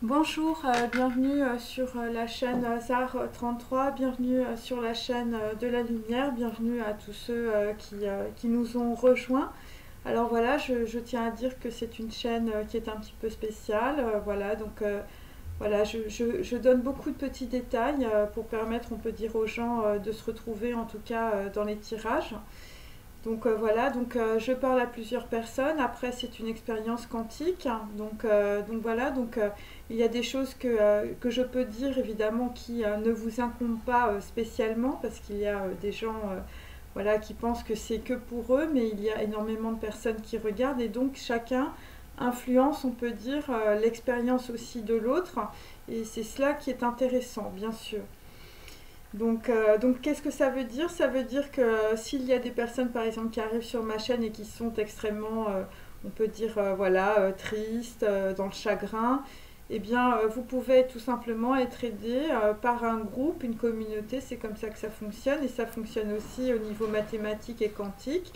Bonjour, bienvenue sur la chaîne ZAR 33, bienvenue sur la chaîne de la lumière, bienvenue à tous ceux qui nous ont rejoints. Alors voilà, je tiens à dire que c'est une chaîne qui est un petit peu spéciale, voilà, donc voilà, je donne beaucoup de petits détails pour permettre, on peut dire aux gens, de se retrouver en tout cas dans les tirages. Donc voilà, donc je parle à plusieurs personnes. Après, c'est une expérience quantique. Donc voilà, il y a des choses que je peux dire évidemment qui ne vous incombent pas spécialement parce qu'il y a des gens voilà, qui pensent que c'est que pour eux, mais il y a énormément de personnes qui regardent et donc chacun influence, on peut dire, l'expérience aussi de l'autre. Et c'est cela qui est intéressant, bien sûr. Donc qu'est-ce que ça veut dire? Ça veut dire que s'il y a des personnes, par exemple, qui arrivent sur ma chaîne et qui sont extrêmement, on peut dire, voilà, tristes, dans le chagrin, eh bien, vous pouvez tout simplement être aidé par un groupe, une communauté, c'est comme ça que ça fonctionne, et ça fonctionne aussi au niveau mathématique et quantique.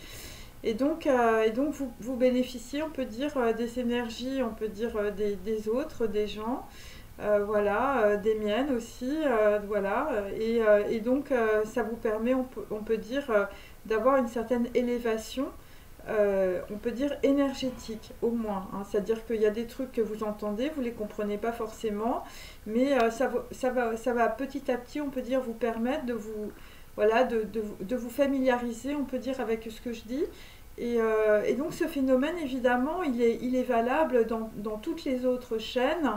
Et donc vous bénéficiez, on peut dire, des énergies, on peut dire, des autres, des gens. Voilà, des miennes aussi, voilà, et donc ça vous permet, on peut dire, d'avoir une certaine élévation, on peut dire énergétique au moins, hein. C'est-à-dire qu'il y a des trucs que vous entendez, vous ne les comprenez pas forcément, mais ça va petit à petit, on peut dire, vous permettre de vous, voilà, de vous familiariser, on peut dire, avec ce que je dis. Et donc ce phénomène, évidemment, il est valable dans toutes les autres chaînes,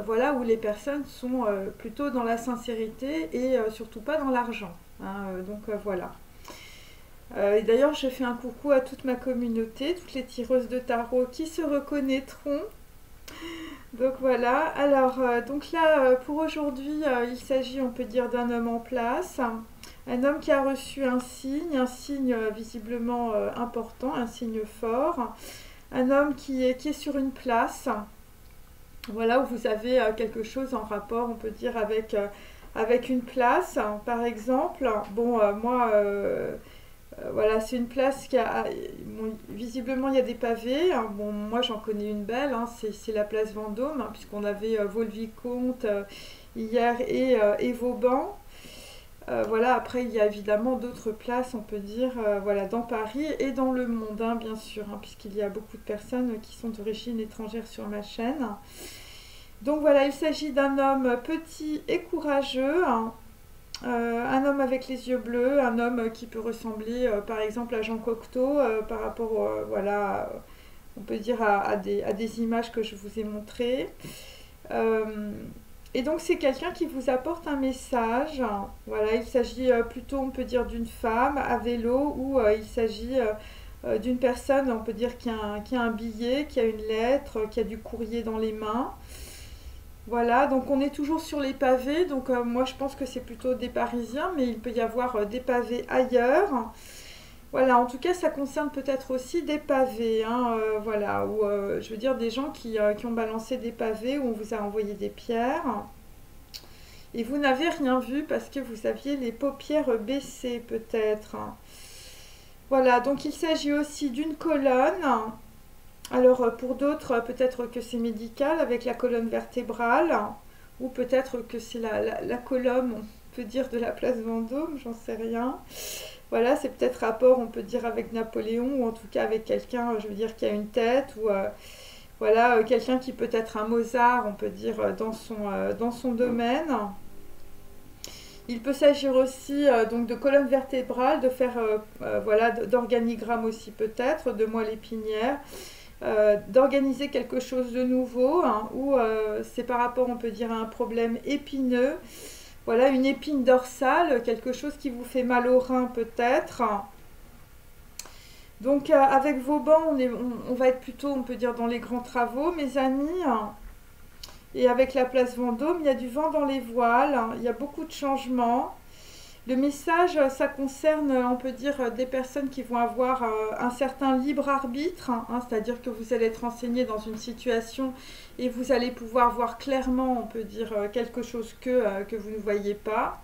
voilà, où les personnes sont plutôt dans la sincérité et surtout pas dans l'argent, hein, voilà. Et d'ailleurs, je fais un coucou à toute ma communauté, toutes les tireuses de tarot qui se reconnaîtront. Donc voilà, alors donc là, pour aujourd'hui, il s'agit, on peut dire, d'un homme en place. Un homme qui a reçu un signe visiblement important, un signe fort. Un homme qui est sur une place, voilà, où vous avez quelque chose en rapport, on peut dire, avec une place, par exemple. Bon, moi, voilà, c'est une place qui a, bon, visiblement, il y a des pavés, hein. Bon, moi, j'en connais une belle, hein, c'est la place Vendôme, hein, puisqu'on avait Vaux-le-Vicomte hier et Vauban. Voilà, après, il y a évidemment d'autres places, on peut dire, voilà, dans Paris et dans le monde, hein, bien sûr, hein, puisqu'il y a beaucoup de personnes qui sont d'origine étrangère sur ma chaîne. Donc voilà, il s'agit d'un homme petit et courageux, hein, un homme avec les yeux bleus, un homme qui peut ressembler par exemple à Jean Cocteau par rapport voilà, on peut dire à des images que je vous ai montrées. Euh, et donc c'est quelqu'un qui vous apporte un message. Voilà, il s'agit plutôt, on peut dire, d'une femme à vélo ou il s'agit d'une personne, on peut dire, qui a un billet, qui a une lettre, qui a du courrier dans les mains. Voilà, donc on est toujours sur les pavés, donc moi je pense que c'est plutôt des Parisiens, mais il peut y avoir des pavés ailleurs. Voilà, en tout cas ça concerne peut-être aussi des pavés, hein, voilà, ou je veux dire des gens qui ont balancé des pavés, où on vous a envoyé des pierres, et vous n'avez rien vu parce que vous aviez les paupières baissées peut-être. Voilà, donc il s'agit aussi d'une colonne. Alors pour d'autres, peut-être que c'est médical avec la colonne vertébrale, ou peut-être que c'est la colonne, on peut dire, de la place Vendôme, j'en sais rien. Voilà, c'est peut-être rapport, on peut dire, avec Napoléon, ou en tout cas avec quelqu'un, je veux dire, qui a une tête, ou voilà, quelqu'un qui peut être un Mozart, on peut dire, dans son domaine. Il peut s'agir aussi donc de colonne vertébrale, de faire voilà, d'organigramme aussi peut-être, de moelle épinière. D'organiser quelque chose de nouveau, hein, ou c'est par rapport, on peut dire, à un problème épineux. Voilà, une épine dorsale, quelque chose qui vous fait mal au rein peut-être. Donc avec Vauban, on va être plutôt, on peut dire, dans les grands travaux, mes amis. Et avec la place Vendôme, il y a du vent dans les voiles, hein, il y a beaucoup de changements. Le message, ça concerne, on peut dire, des personnes qui vont avoir un certain libre arbitre, hein, c'est-à-dire que vous allez être renseigné dans une situation et vous allez pouvoir voir clairement, on peut dire, quelque chose que vous ne voyez pas.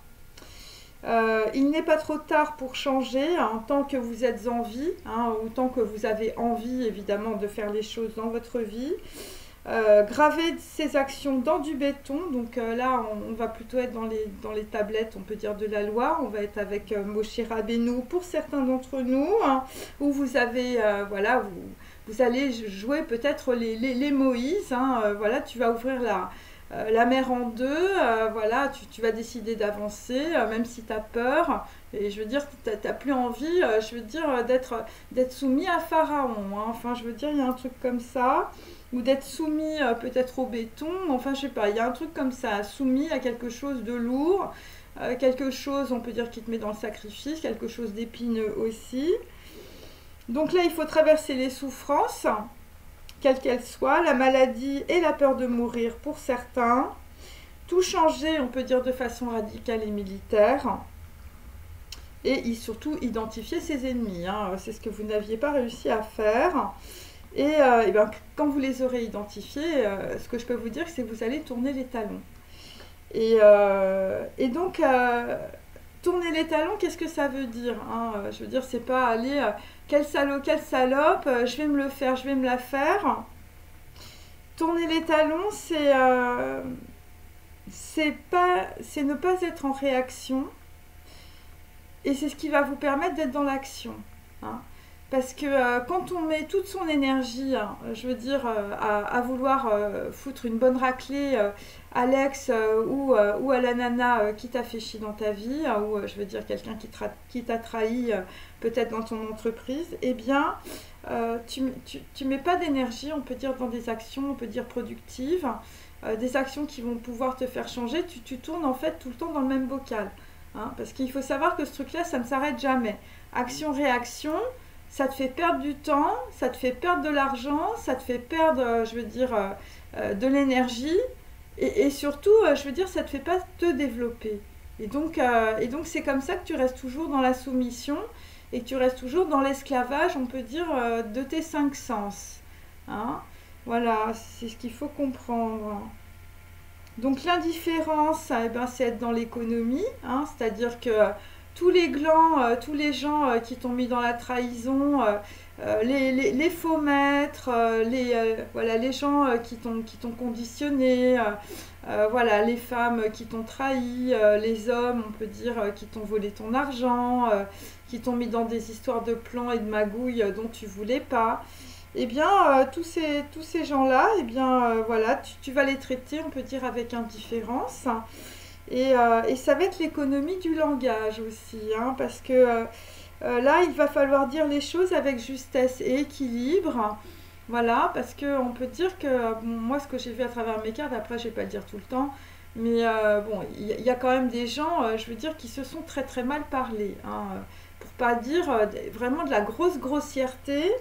Il n'est pas trop tard pour changer, hein, tant que vous êtes en vie, hein, ou tant que vous avez envie, évidemment, de faire les choses dans votre vie. graver ses actions dans du béton. Donc là, on va plutôt être dans les tablettes, on peut dire, de la loi. On va être avec Moshe Rabbeinu pour certains d'entre nous, hein, où vous avez, voilà, vous allez jouer peut-être les Moïse. Hein, voilà, tu vas ouvrir la mer en deux, voilà, tu vas décider d'avancer, même si tu as peur. Et je veux dire, tu n'as plus envie, je veux dire, d'être soumis à Pharaon. Hein. Enfin, je veux dire, il y a un truc comme ça. Ou d'être soumis peut-être au béton. Enfin, je sais pas, il y a un truc comme ça, soumis à quelque chose de lourd. Quelque chose, on peut dire, qui te met dans le sacrifice, quelque chose d'épineux aussi. Donc là, il faut traverser les souffrances, quelles qu'elles soient, la maladie et la peur de mourir pour certains. Tout changer, on peut dire, de façon radicale et militaire. Et surtout identifier ses ennemis. Hein. C'est ce que vous n'aviez pas réussi à faire. Et ben, quand vous les aurez identifiés, ce que je peux vous dire, c'est que vous allez tourner les talons. Et donc, tourner les talons, qu'est-ce que ça veut dire, hein? Je veux dire, c'est pas aller, quel salaud, quelle salope, je vais me le faire, je vais me la faire. Tourner les talons, c'est ne pas être en réaction. Et c'est ce qui va vous permettre d'être dans l'action. Hein. Parce que quand on met toute son énergie, hein, je veux dire, à vouloir foutre une bonne raclée à l'ex ou à la nana qui t'a fait chier dans ta vie, ou je veux dire quelqu'un qui t'a trahi peut-être dans ton entreprise, eh bien, tu mets pas d'énergie, on peut dire, dans des actions, on peut dire productives, des actions qui vont pouvoir te faire changer. Tu tournes en fait tout le temps dans le même bocal. Hein, parce qu'il faut savoir que ce truc-là, ça ne s'arrête jamais. Action-réaction, ça te fait perdre du temps, ça te fait perdre de l'argent, ça te fait perdre, je veux dire, de l'énergie. Et surtout, je veux dire, ça ne te fait pas te développer. Et donc, c'est comme ça que tu restes toujours dans la soumission et que tu restes toujours dans l'esclavage, on peut dire, de tes 5 sens. Hein, voilà, c'est ce qu'il faut comprendre. Donc l'indifférence, eh ben, c'est être dans l'économie, hein, c'est-à-dire que tous les glands, tous les gens qui t'ont mis dans la trahison, les faux maîtres, voilà, les gens qui t'ont conditionné, voilà, les femmes qui t'ont trahi, les hommes, on peut dire, qui t'ont volé ton argent, qui t'ont mis dans des histoires de plans et de magouilles dont tu voulais pas. Eh bien, tous ces gens-là, eh bien, voilà, tu vas les traiter, on peut dire, avec indifférence. Et ça va être l'économie du langage aussi, hein, parce que là, il va falloir dire les choses avec justesse et équilibre. Voilà, parce qu'on peut dire que, bon, moi, ce que j'ai vu à travers mes cartes, après, je ne vais pas le dire tout le temps, mais bon, il y a quand même des gens, je veux dire, qui se sont très très mal parlé, hein, pour pas dire vraiment de la grosse grossièreté.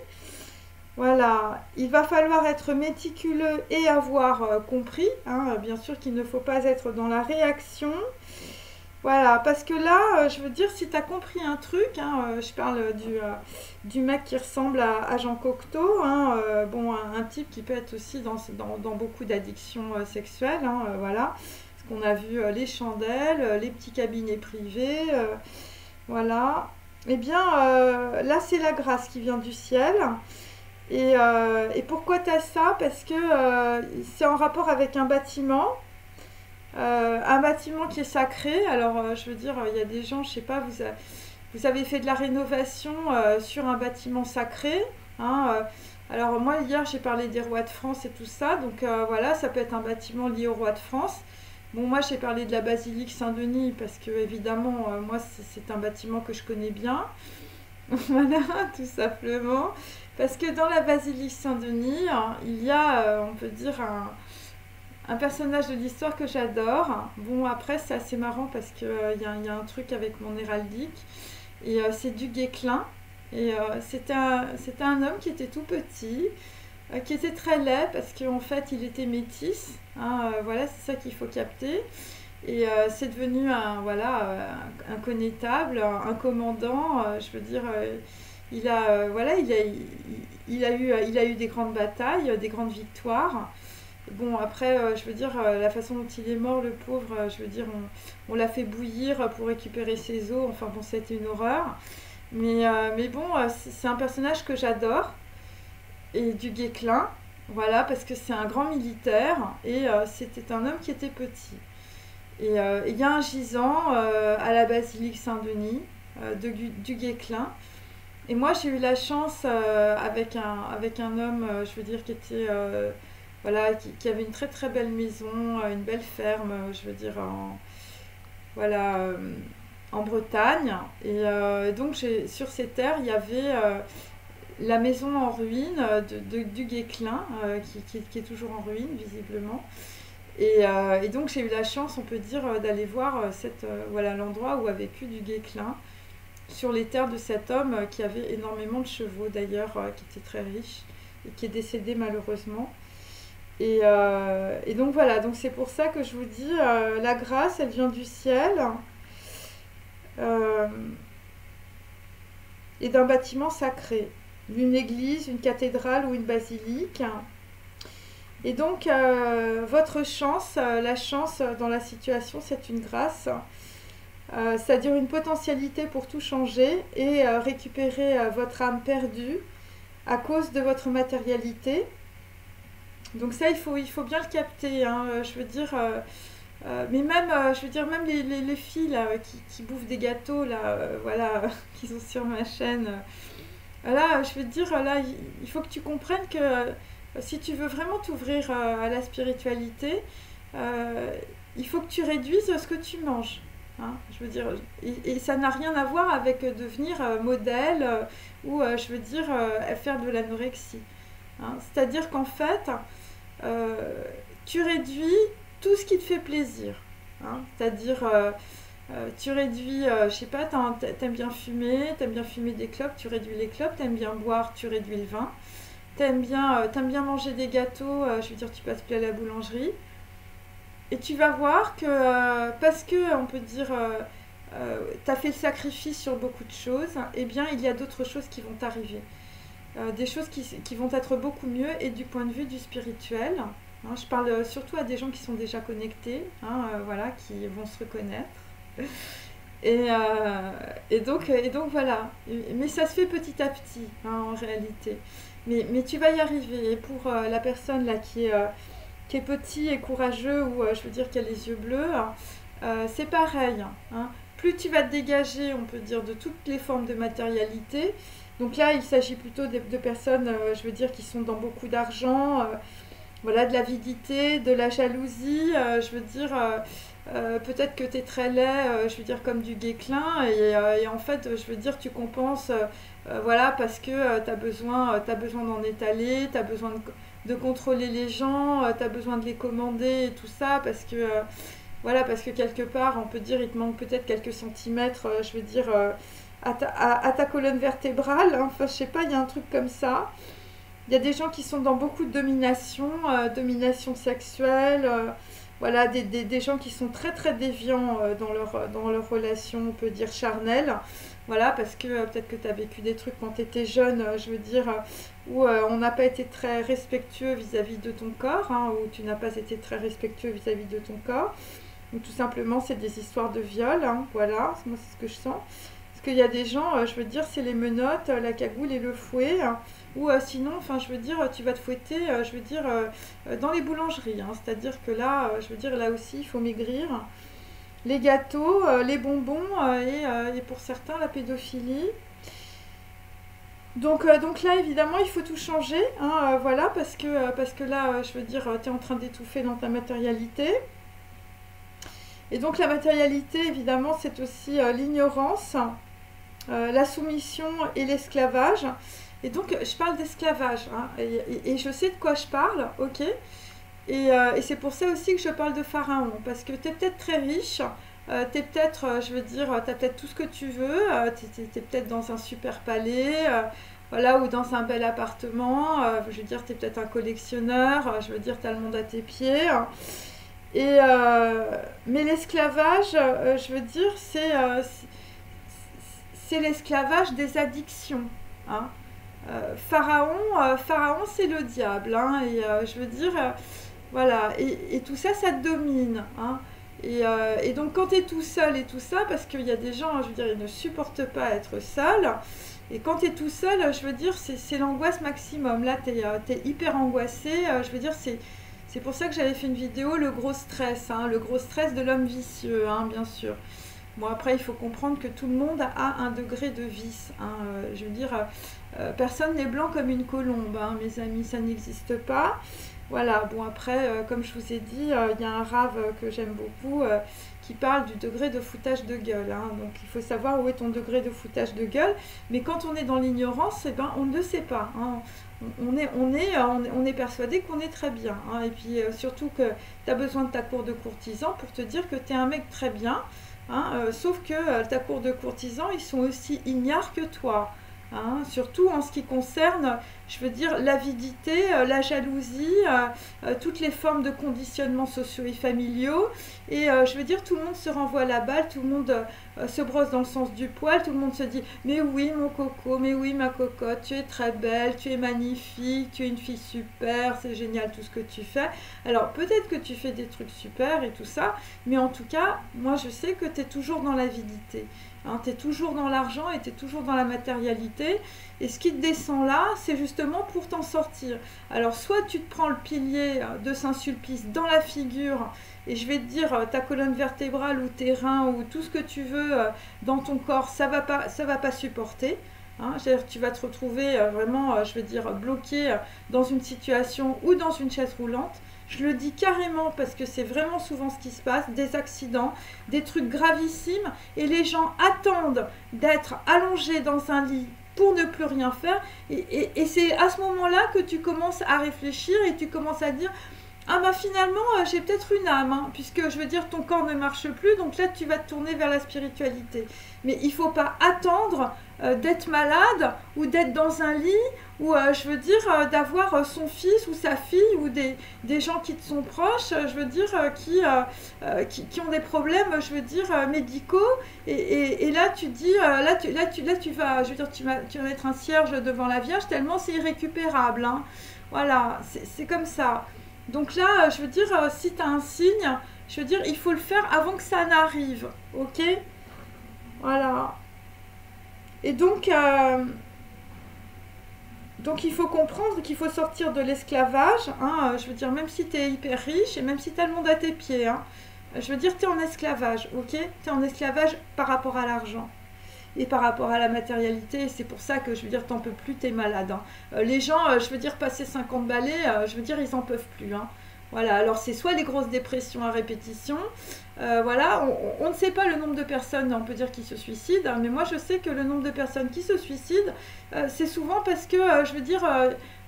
Voilà, il va falloir être méticuleux et avoir compris, hein, bien sûr qu'il ne faut pas être dans la réaction. Voilà, parce que là, je veux dire, si tu as compris un truc, hein, je parle du mec qui ressemble à Jean Cocteau, hein, bon, un type qui peut être aussi dans beaucoup d'addictions sexuelles, hein, voilà, parce qu'on a vu les chandelles, les petits cabinets privés, voilà. Eh bien, là, c'est la grâce qui vient du ciel. Et pourquoi tu as ça? Parce que c'est en rapport avec un bâtiment qui est sacré. Alors, je veux dire, il y a des gens, je sais pas, vous avez fait de la rénovation sur un bâtiment sacré. Hein, alors, moi, hier, j'ai parlé des rois de France et tout ça. Donc, voilà, ça peut être un bâtiment lié au roi de France. Bon, moi, j'ai parlé de la basilique Saint-Denis parce que, évidemment, moi, c'est un bâtiment que je connais bien. Voilà, tout simplement. Parce que dans la basilique Saint-Denis, hein, il y a, on peut dire, un personnage de l'histoire que j'adore. Bon, après, c'est assez marrant parce qu'il y a un truc avec mon héraldique. Et c'est du Guesclin. Et c'était un homme qui était tout petit, qui était très laid parce qu'en fait, il était métis. Hein, voilà, c'est ça qu'il faut capter. Et c'est devenu un connétable, un commandant, je veux dire, voilà, il a eu des grandes batailles, des grandes victoires. Bon, après, je veux dire, la façon dont il est mort, le pauvre, je veux dire, on l'a fait bouillir pour récupérer ses os, enfin bon, c'était une horreur. Mais bon, c'est un personnage que j'adore, et du Guesclin. Voilà, parce que c'est un grand militaire et c'était un homme qui était petit. Et il y a un gisant à la basilique Saint-Denis du Guesclin. Et moi, j'ai eu la chance avec un homme, je veux dire, qui était, voilà, qui avait une très très belle maison, une belle ferme, je veux dire, voilà, en Bretagne. Et donc, sur ces terres, il y avait la maison en ruine du Guesclin, qui est toujours en ruine, visiblement. Et donc, j'ai eu la chance, on peut dire, d'aller voir voilà, l'endroit où a vécu du Guesclin sur les terres de cet homme qui avait énormément de chevaux d'ailleurs, qui était très riche et qui est décédé malheureusement. Et donc voilà, donc c'est pour ça que je vous dis, la grâce, elle vient du ciel euh, et d'un bâtiment sacré, d'une église, une cathédrale ou une basilique. Et donc votre chance, la chance dans la situation, c'est une grâce. C'est-à-dire une potentialité pour tout changer et récupérer votre âme perdue à cause de votre matérialité. Donc ça, il faut bien le capter, hein. Je veux dire, mais même, je veux dire, même les filles là, qui bouffent des gâteaux, là, voilà, qui sont sur ma chaîne. Là, je veux dire, là, il faut que tu comprennes que si tu veux vraiment t'ouvrir à la spiritualité, euh, il faut que tu réduises ce que tu manges. Hein, je veux dire, et ça n'a rien à voir avec devenir modèle ou, je veux dire, faire de l'anorexie. Hein. C'est-à-dire qu'en fait, tu réduis tout ce qui te fait plaisir. Hein. C'est-à-dire, tu réduis, je sais pas, t'aimes bien fumer des clopes, tu réduis les clopes, t'aimes bien boire, tu réduis le vin, t'aimes bien manger des gâteaux, je veux dire, tu passes plus à la boulangerie. Et tu vas voir que, parce que, on peut dire, tu as fait le sacrifice sur beaucoup de choses, eh bien, il y a d'autres choses qui vont t'arriver. Des choses qui vont être beaucoup mieux et du point de vue du spirituel. Hein, je parle surtout à des gens qui sont déjà connectés, hein, voilà, qui vont se reconnaître. Et, et donc voilà. Mais ça se fait petit à petit, hein, en réalité. Mais tu vas y arriver. Et pour la personne là qui est petit et courageux, ou je veux dire qui a les yeux bleus, c'est pareil. Hein. Plus tu vas te dégager, on peut dire, de toutes les formes de matérialité. Donc là, il s'agit plutôt de personnes, je veux dire, qui sont dans beaucoup d'argent, voilà, de l'avidité, de la jalousie. Je veux dire, peut-être que tu es très laid, je veux dire, comme du Guesclin, et en fait, je veux dire, tu compenses, voilà, parce que t'as besoin d'en étaler, tu as besoin de contrôler les gens, tu as besoin de les commander et tout ça, parce que, voilà, parce que quelque part, on peut dire, il te manque peut-être quelques centimètres, je veux dire, à ta colonne vertébrale, hein. Enfin, je sais pas, il y a un truc comme ça. Il y a des gens qui sont dans beaucoup de domination, domination sexuelle, voilà, des gens qui sont très très déviants dans leur relation, on peut dire charnelle, voilà, parce que peut-être que tu as vécu des trucs quand tu étais jeune, je veux dire, où on n'a pas été très respectueux vis-à-vis de ton corps, hein, où tu n'as pas été très respectueux vis-à-vis de ton corps, ou tout simplement c'est des histoires de viol, hein, voilà, moi c'est ce que je sens. Parce qu'il y a des gens, je veux dire, c'est les menottes, la cagoule et le fouet, hein, ou sinon, enfin, je veux dire, tu vas te fouetter, je veux dire, dans les boulangeries. Hein. C'est-à-dire que là, je veux dire, là aussi, il faut maigrir. Les gâteaux, les bonbons et pour certains, la pédophilie. Donc là, évidemment, il faut tout changer, hein, voilà, parce que là, je veux dire, tu es en train d'étouffer dans ta matérialité. Et donc la matérialité, évidemment, c'est aussi l'ignorance, la soumission et l'esclavage. Et donc, je parle d'esclavage, hein, et je sais de quoi je parle, ok. Et c'est pour ça aussi que je parle de pharaon, parce que tu es peut-être très riche, tu es peut-être, je veux dire, tu as peut-être tout ce que tu veux, tu es peut-être dans un super palais, voilà, ou dans un bel appartement, je veux dire, tu es peut-être un collectionneur, je veux dire, tu as le monde à tes pieds. Mais l'esclavage, je veux dire, c'est l'esclavage des addictions. Hein. Pharaon c'est le diable. Hein, et je veux dire, voilà. Et tout ça, ça te domine. Hein. Et donc, quand tu es tout seul et tout ça, parce qu'il y a des gens, je veux dire, ils ne supportent pas être seuls, Et quand tu es tout seul, je veux dire, c'est l'angoisse maximum. Là, tu es hyper angoissé. Je veux dire, c'est pour ça que j'avais fait une vidéo, le gros stress, hein, le gros stress de l'homme vicieux, hein, bien sûr. Bon, après, il faut comprendre que tout le monde a un degré de vice, hein. Je veux dire, personne n'est blanc comme une colombe, hein, mes amis, ça n'existe pas. Voilà, bon, après, comme je vous ai dit, il y a un rave que j'aime beaucoup qui parle du degré de foutage de gueule, hein. Donc, il faut savoir où est ton degré de foutage de gueule. Mais quand on est dans l'ignorance, eh ben, on ne le sait pas, hein. On est persuadé qu'on est très bien, hein. Et puis, surtout que tu as besoin de ta cour de courtisan pour te dire que tu es un mec très bien. Hein, sauf que ta cour de courtisans, ils sont aussi ignares que toi. Hein, surtout en ce qui concerne, je veux dire, l'avidité, la jalousie, toutes les formes de conditionnement sociaux et familiaux. Et je veux dire, tout le monde se renvoie la balle, tout le monde se brosse dans le sens du poil, tout le monde se dit « Mais oui, mon coco, mais oui, ma cocotte, tu es très belle, tu es magnifique, tu es une fille super, c'est génial tout ce que tu fais. » Alors, peut-être que tu fais des trucs super et tout ça, mais en tout cas, moi, je sais que tu es toujours dans l'avidité. Hein, tu es toujours dans l'argent et tu es toujours dans la matérialité. Et ce qui te descend là, c'est justement pour t'en sortir. Alors, soit tu te prends le pilier de Saint-Sulpice dans la figure, et je vais te dire, ta colonne vertébrale ou tes reins ou tout ce que tu veux dans ton corps, ça va pas supporter. Hein, c'est-à-dire que tu vas te retrouver vraiment, je veux dire, bloqué dans une situation ou dans une chaise roulante. Je le dis carrément parce que c'est vraiment souvent ce qui se passe, des accidents, des trucs gravissimes, et les gens attendent d'être allongés dans un lit pour ne plus rien faire, et c'est à ce moment-là que tu commences à réfléchir et tu commences à dire « Ah bah finalement, j'ai peut-être une âme, hein, puisque je veux dire, ton corps ne marche plus, donc là tu vas te tourner vers la spiritualité. » Mais il ne faut pas attendre d'être malade ou d'être dans un lit ou je veux dire d'avoir son fils ou sa fille ou des gens qui te sont proches, je veux dire qui ont des problèmes, je veux dire médicaux, et là tu dis là tu vas, je veux dire tu vas mettre un cierge devant la Vierge tellement c'est irrécupérable, hein. Voilà, c'est comme ça. Donc là je veux dire si tu as un signe, je veux dire il faut le faire avant que ça n'arrive, ok? Voilà. Et donc il faut comprendre qu'il faut sortir de l'esclavage, hein, je veux dire, même si tu es hyper riche et même si tu as le monde à tes pieds, hein, je veux dire, tu es en esclavage, ok? Tu es en esclavage par rapport à l'argent et par rapport à la matérialité, et c'est pour ça que je veux dire, t'en peux plus, t'es malade, hein. Les gens, je veux dire, passer 50 balais, je veux dire, ils en peuvent plus, hein. Voilà, alors c'est soit les grosses dépressions à répétition, voilà, on ne sait pas le nombre de personnes, on peut dire, qui se suicident, hein, mais moi je sais que le nombre de personnes qui se suicident, c'est souvent parce que, je veux dire,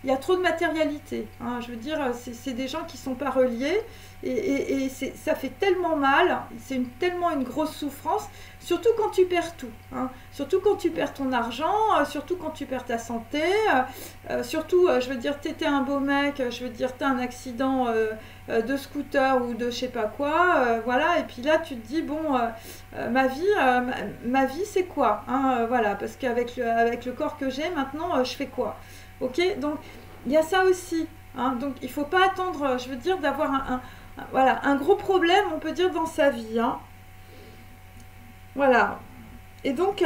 il y a trop de matérialité, hein, je veux dire, c'est des gens qui ne sont pas reliés, et ça fait tellement mal, c'est tellement une grosse souffrance, surtout quand tu perds tout, hein, surtout quand tu perds ton argent, surtout quand tu perds ta santé, surtout, je veux dire, t'étais un beau mec, je veux dire, t'as un accident de scooter ou de je sais pas quoi, voilà, et puis là tu te dis, bon, ma vie c'est quoi, hein, voilà, parce qu'avec avec le corps que j'ai maintenant, je fais quoi, ok, donc il y a ça aussi, hein, donc il faut pas attendre, je veux dire, d'avoir voilà, un gros problème, on peut dire, dans sa vie, hein. Voilà. Et donc,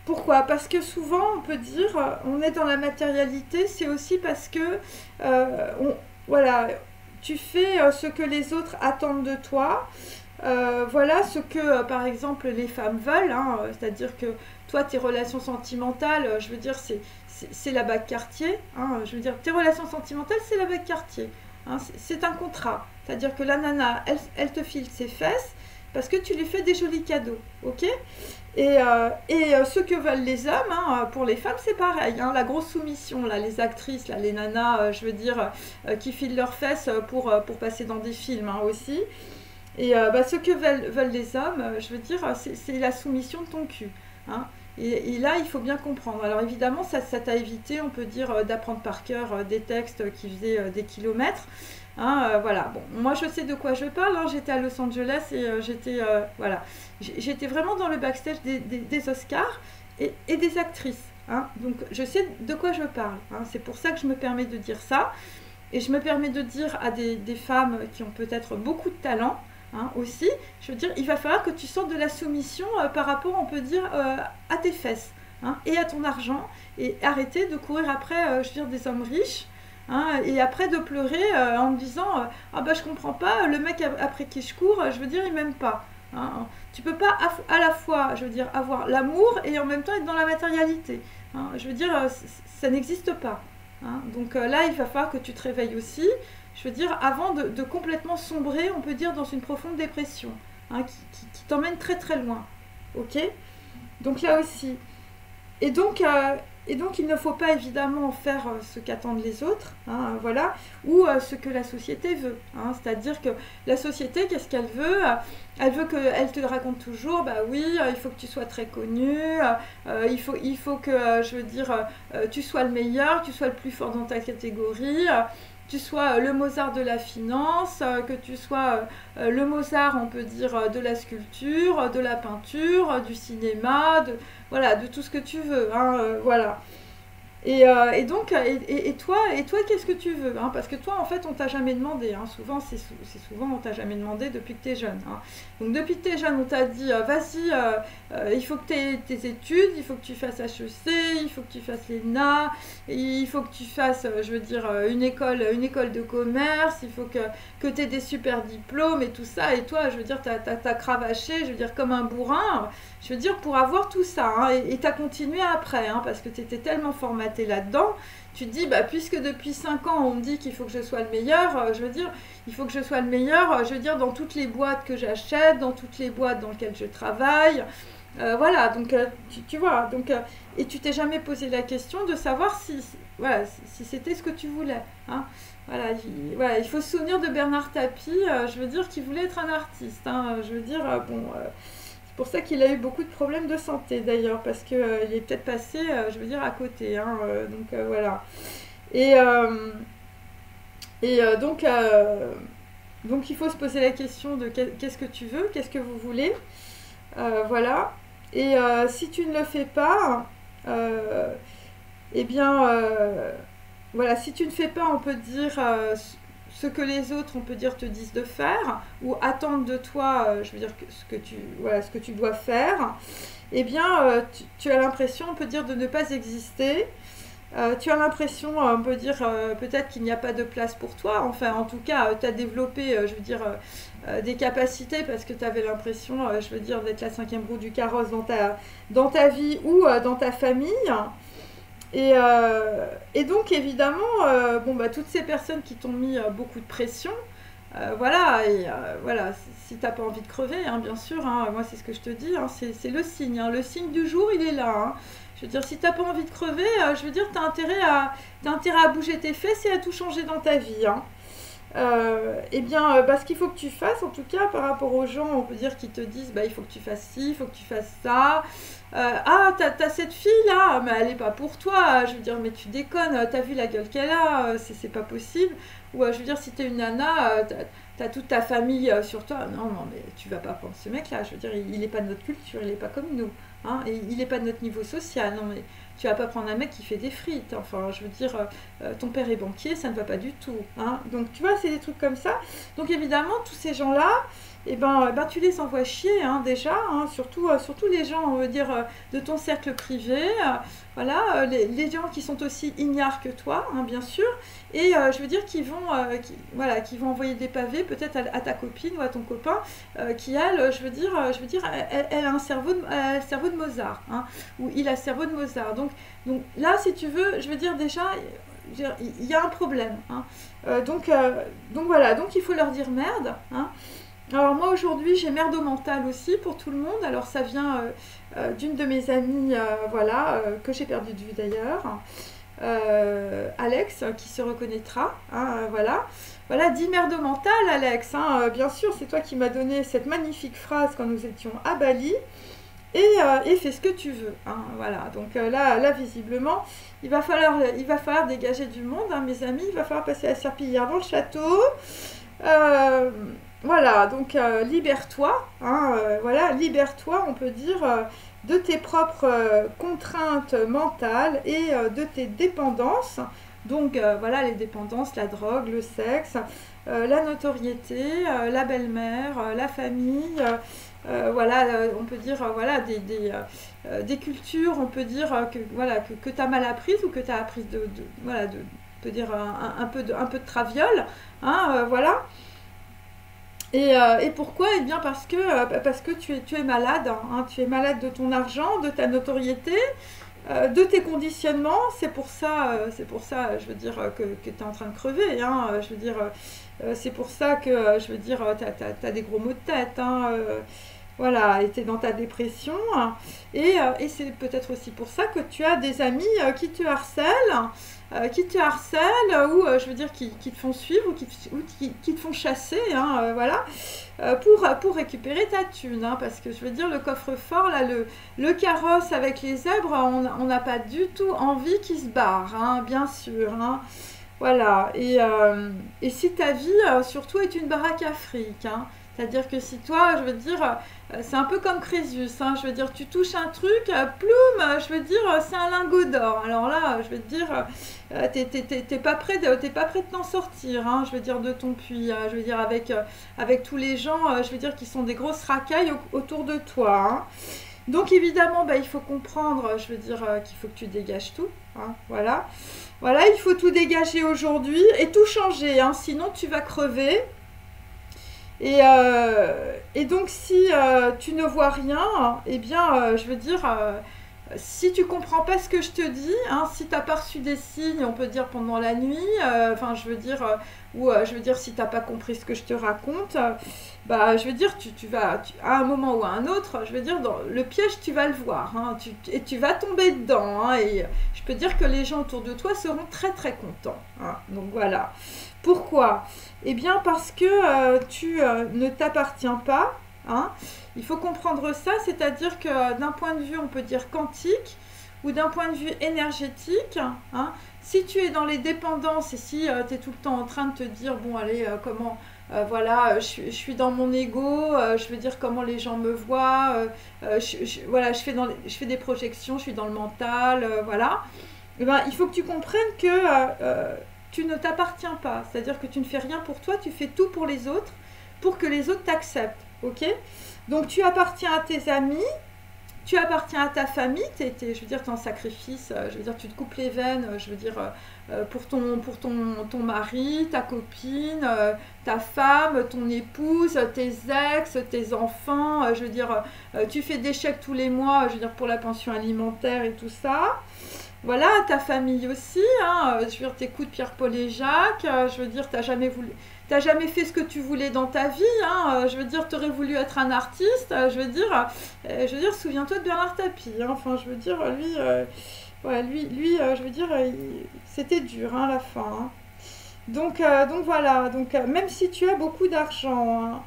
pourquoi? Parce que souvent, on peut dire, on est dans la matérialité, c'est aussi parce que, voilà, tu fais ce que les autres attendent de toi. Voilà ce que, par exemple, les femmes veulent, hein, c'est-à-dire que toi, tes relations sentimentales, je veux dire, c'est la bague Cartier, hein, je veux dire, tes relations sentimentales, c'est la bague Cartier. Hein, c'est un contrat, c'est-à-dire que la nana, elle te file ses fesses parce que tu lui fais des jolis cadeaux, ok? Et ce que veulent les hommes, hein, pour les femmes, c'est pareil, hein, la grosse soumission, là, les actrices, là, les nanas, je veux dire, qui filent leurs fesses pour passer dans des films, hein, aussi. Et ce que veulent les hommes, je veux dire, c'est la soumission de ton cul, hein. Et là, il faut bien comprendre. Alors évidemment, ça t'a évité, on peut dire, d'apprendre par cœur des textes qui faisaient des kilomètres. Hein, voilà. Bon, moi, je sais de quoi je parle, hein. J'étais à Los Angeles et voilà. J'étais vraiment dans le backstage des Oscars et des actrices, hein. Donc, je sais de quoi je parle, hein. C'est pour ça que je me permets de dire ça. Et je me permets de dire à des femmes qui ont peut-être beaucoup de talent, hein, aussi. Je veux dire, il va falloir que tu sortes de la soumission par rapport, on peut dire, à tes fesses, hein, et à ton argent, et arrêter de courir après, je veux dire, des hommes riches, hein, et après de pleurer en me disant ah bah je comprends pas, le mec après qui je cours, je veux dire, il m'aime pas. Hein. Tu peux pas à la fois, je veux dire, avoir l'amour et en même temps être dans la matérialité. Hein. Je veux dire, ça n'existe pas. Hein. Donc là, il va falloir que tu te réveilles aussi, je veux dire, avant de complètement sombrer, on peut dire, dans une profonde dépression, hein, qui t'emmène très très loin. Ok? Donc là aussi. Et donc, il ne faut pas évidemment faire ce qu'attendent les autres, hein, voilà, ou ce que la société veut. Hein, c'est-à-dire que la société, qu'est-ce qu'elle veut? Elle veut qu'elle te raconte toujours, bah oui, il faut que tu sois très connu, il faut que, je veux dire, tu sois le meilleur, tu sois le plus fort dans ta catégorie. Tu sois le Mozart de la finance, que tu sois le Mozart, on peut dire, de la sculpture, de la peinture, du cinéma, voilà, de tout ce que tu veux, hein, voilà. Et donc, toi, qu'est-ce que tu veux, hein? Parce que toi, en fait, on t'a jamais demandé. Hein. Souvent, c'est souvent, on t'a jamais demandé depuis que tu es jeune. Hein. Donc, depuis que tu es jeune, on t'a dit, vas-y, il faut que tu aies tes études, il faut que tu fasses HEC, il faut que tu fasses l'ENA, il faut que tu fasses, je veux dire, une école de commerce, il faut que tu aies des super diplômes et tout ça. Et toi, je veux dire, t'as cravaché, je veux dire, comme un bourrin, je veux dire, pour avoir tout ça. Hein. Et tu as continué après, hein, parce que tu étais tellement formaté là-dedans, tu te dis, bah, puisque depuis 5 ans on me dit qu'il faut que je sois le meilleur, je veux dire, il faut que je sois le meilleur, je veux dire, dans toutes les boîtes que j'achète, dans toutes les boîtes dans lesquelles je travaille, voilà, donc tu vois, donc, et tu t'es jamais posé la question de savoir voilà, si c'était ce que tu voulais, hein. Voilà, voilà, il faut se souvenir de Bernard Tapie, je veux dire, qui voulait être un artiste, hein, je veux dire, bon... c'est pour ça qu'il a eu beaucoup de problèmes de santé d'ailleurs, parce qu'il est peut-être passé, je veux dire, à côté. Hein, donc voilà. Et, donc il faut se poser la question de qu'est-ce que tu veux, qu'est-ce que vous voulez. Voilà. Et si tu ne le fais pas, eh bien, voilà, si tu ne fais pas, on peut dire ce que les autres, on peut dire, te disent de faire, ou attendent de toi, je veux dire, ce que tu dois faire, eh bien, tu as l'impression, on peut dire, de ne pas exister. Tu as l'impression, on peut dire, peut-être qu'il n'y a pas de place pour toi. Enfin, en tout cas, tu as développé, je veux dire, des capacités parce que tu avais l'impression, je veux dire, d'être la 5e roue du carrosse dans ta vie ou dans ta famille. Et donc évidemment, bon, bah, toutes ces personnes qui t'ont mis beaucoup de pression, voilà, voilà, si t'as pas envie de crever, hein, bien sûr, hein, moi c'est ce que je te dis, hein, c'est le signe, hein, le signe du jour il est là. Hein. Je veux dire, si t'as pas envie de crever, je veux dire, t'as intérêt à bouger tes fesses et à tout changer dans ta vie. Hein. Eh bien, bah, ce qu'il faut que tu fasses, en tout cas, par rapport aux gens, on peut dire qui te disent, bah, il faut que tu fasses ci, il faut que tu fasses ça. Ah, t'as cette fille-là, mais elle n'est pas pour toi. Je veux dire, mais tu déconnes, t'as vu la gueule qu'elle a, c'est pas possible. Ou je veux dire, si t'es une nana, t'as toute ta famille sur toi. Non, non, mais tu vas pas prendre ce mec-là. Je veux dire, il n'est pas de notre culture, il n'est pas comme nous. Hein, et il n'est pas de notre niveau social. Non, mais tu vas pas prendre un mec qui fait des frites. Enfin, je veux dire, ton père est banquier, ça ne va pas du tout. Hein. Donc, tu vois, c'est des trucs comme ça. Donc, évidemment, tous ces gens-là, eh ben, tu les envoies chier, hein, déjà. Hein, surtout les gens, on veut dire, de ton cercle privé. Voilà, les gens qui sont aussi ignares que toi, hein, bien sûr. Et je veux dire qui vont envoyer des pavés peut-être à ta copine ou à ton copain qui, elle, je veux dire elle a un cerveau de Mozart, hein, ou il a le cerveau de Mozart. Donc là, si tu veux, je veux dire déjà, il y a un problème. Hein. Donc voilà, donc il faut leur dire merde. Hein. Alors moi aujourd'hui j'ai merde au mental aussi pour tout le monde. Alors ça vient d'une de mes amies, voilà, que j'ai perdu de vue d'ailleurs. Alex qui se reconnaîtra, hein, voilà, dis merde au mental Alex, hein, bien sûr c'est toi qui m'as donné cette magnifique phrase quand nous étions à Bali, et fais ce que tu veux, hein, voilà, donc là visiblement il va falloir dégager du monde, hein, mes amis, il va falloir passer la serpillière dans le château, voilà, donc libère-toi, hein, voilà, libère-toi, on peut dire, de tes propres contraintes mentales et de tes dépendances Donc voilà, les dépendances, la drogue, le sexe, la notoriété, la belle-mère, la famille, voilà, on peut dire voilà, des cultures, on peut dire voilà, que tu as mal apprises ou que tu as appris voilà, on peut dire un peu de traviole, hein, voilà. Et pourquoi? Eh bien parce que tu es malade, hein, tu es malade de ton argent, de ta notoriété, de tes conditionnements. C'est pour ça, je veux dire, que tu es en train de crever, hein, je veux dire, c'est pour ça que, je veux dire, tu as des gros maux de tête, hein, voilà, et tu es dans ta dépression, hein, et c'est peut-être aussi pour ça que tu as des amis qui te harcèlent ou je veux dire qui te font suivre ou qui te font chasser, hein, voilà, pour récupérer ta thune, hein, parce que je veux dire le coffre-fort là, le carrosse avec les zèbres, on n'a pas du tout envie qu'il se barre, hein, bien sûr, hein, voilà, et si ta vie surtout est une baraque à fric, hein, c'est-à-dire que si toi, je veux dire, c'est un peu comme Crésus, hein, je veux dire, tu touches un truc, ploum, je veux dire, c'est un lingot d'or. Alors là, je veux dire, t'es pas prêt de t'en sortir, hein, je veux dire, de ton puits, je veux dire, avec tous les gens, je veux dire, qui sont des grosses racailles autour de toi, hein. Donc évidemment, bah, il faut comprendre, je veux dire, qu'il faut que tu dégages tout, hein, voilà. Voilà, il faut tout dégager aujourd'hui et tout changer, hein, sinon tu vas crever. Et donc si tu ne vois rien, eh bien, je veux dire, si tu comprends pas ce que je te dis, hein, si tu n'as pas reçu des signes, on peut dire pendant la nuit, enfin je veux dire, ou je veux dire si tu n'as pas compris ce que je te raconte, bah je veux dire, à un moment ou à un autre, je veux dire, dans le piège tu vas le voir, hein, et tu vas tomber dedans, hein, et je peux dire que les gens autour de toi seront très très contents, hein, donc voilà. Pourquoi? Eh bien parce que tu ne t'appartiens pas, hein. Il faut comprendre ça, c'est-à-dire que d'un point de vue, on peut dire quantique, ou d'un point de vue énergétique, hein, si tu es dans les dépendances et si tu es tout le temps en train de te dire, bon allez, comment, voilà, je suis dans mon ego, je veux dire comment les gens me voient, voilà, je fais des projections, je suis dans le mental, voilà. Eh ben, il faut que tu comprennes que tu ne t'appartiens pas, c'est-à-dire que tu ne fais rien pour toi, tu fais tout pour les autres, pour que les autres t'acceptent, ok? Donc tu appartiens à tes amis, tu appartiens à ta famille, je veux dire, tu es en sacrifice, je veux dire, tu te coupes les veines, je veux dire, pour ton mari, ta copine, ta femme, ton épouse, tes ex, tes enfants, je veux dire, tu fais des chèques tous les mois, je veux dire, pour la pension alimentaire et tout ça. Voilà, ta famille aussi, hein, je veux dire, t'écoutes Pierre, Paul et Jacques, je veux dire, t'as jamais fait ce que tu voulais dans ta vie, hein, je veux dire, t'aurais voulu être un artiste, je veux dire, souviens-toi de Bernard Tapie, hein, enfin, je veux dire, lui, ouais, je veux dire, c'était dur, hein, la fin, hein. Donc voilà, donc même si tu as beaucoup d'argent, hein,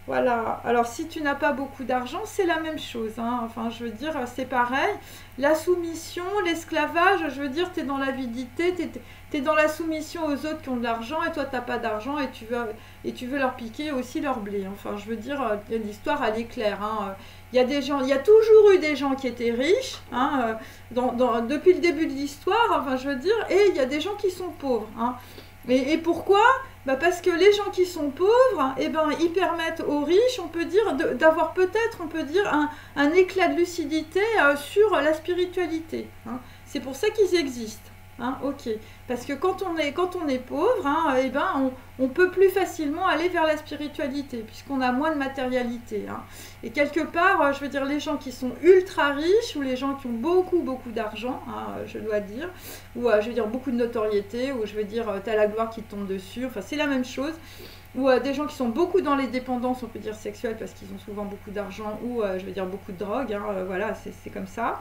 voilà. Alors, si tu n'as pas beaucoup d'argent, c'est la même chose, hein. Enfin, je veux dire, c'est pareil. La soumission, l'esclavage, je veux dire, tu es dans l'avidité, tu es dans la soumission aux autres qui ont de l'argent et toi, tu n'as pas d'argent et tu veux leur piquer aussi leur blé. Enfin, je veux dire, l'histoire, elle est claire, hein. Il y a toujours eu des gens qui étaient riches, hein, depuis le début de l'histoire, enfin, je veux dire, et il y a des gens qui sont pauvres, hein. Et pourquoi? Bah parce que les gens qui sont pauvres, eh ben, ils permettent aux riches, on peut dire, d'avoir peut-être, on peut dire, un éclat de lucidité sur la spiritualité, hein. C'est pour ça qu'ils existent, hein, ok. Parce que quand on est pauvre, hein, eh ben, on peut plus facilement aller vers la spiritualité, puisqu'on a moins de matérialité, hein. Et quelque part, je veux dire, les gens qui sont ultra riches, ou les gens qui ont beaucoup, beaucoup d'argent, hein, je dois dire, ou je veux dire, beaucoup de notoriété, ou je veux dire, t'as la gloire qui te tombe dessus, enfin, c'est la même chose. Ou des gens qui sont beaucoup dans les dépendances, on peut dire sexuelles, parce qu'ils ont souvent beaucoup d'argent, ou je veux dire, beaucoup de drogue, hein, voilà, c'est comme ça.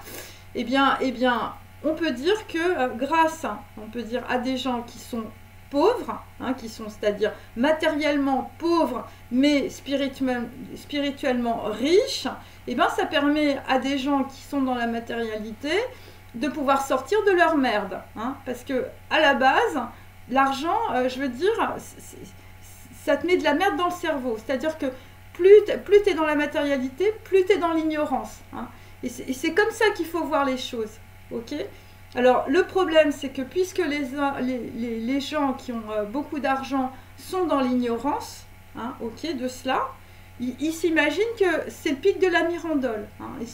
Eh bien, on peut dire que grâce, on peut dire, à des gens qui sont pauvres, hein, qui sont, c'est-à-dire matériellement pauvres, mais spirituellement riches, et ben ça permet à des gens qui sont dans la matérialité de pouvoir sortir de leur merde, hein, parce que à la base, l'argent, je veux dire, ça te met de la merde dans le cerveau, c'est-à-dire que plus tu es dans la matérialité, plus tu es dans l'ignorance, hein, et c'est comme ça qu'il faut voir les choses, ok? Alors, le problème, c'est que puisque les gens qui ont beaucoup d'argent sont dans l'ignorance, hein, ok, de cela, ils s'imaginent que c'est le pic de la Mirandole. Hein.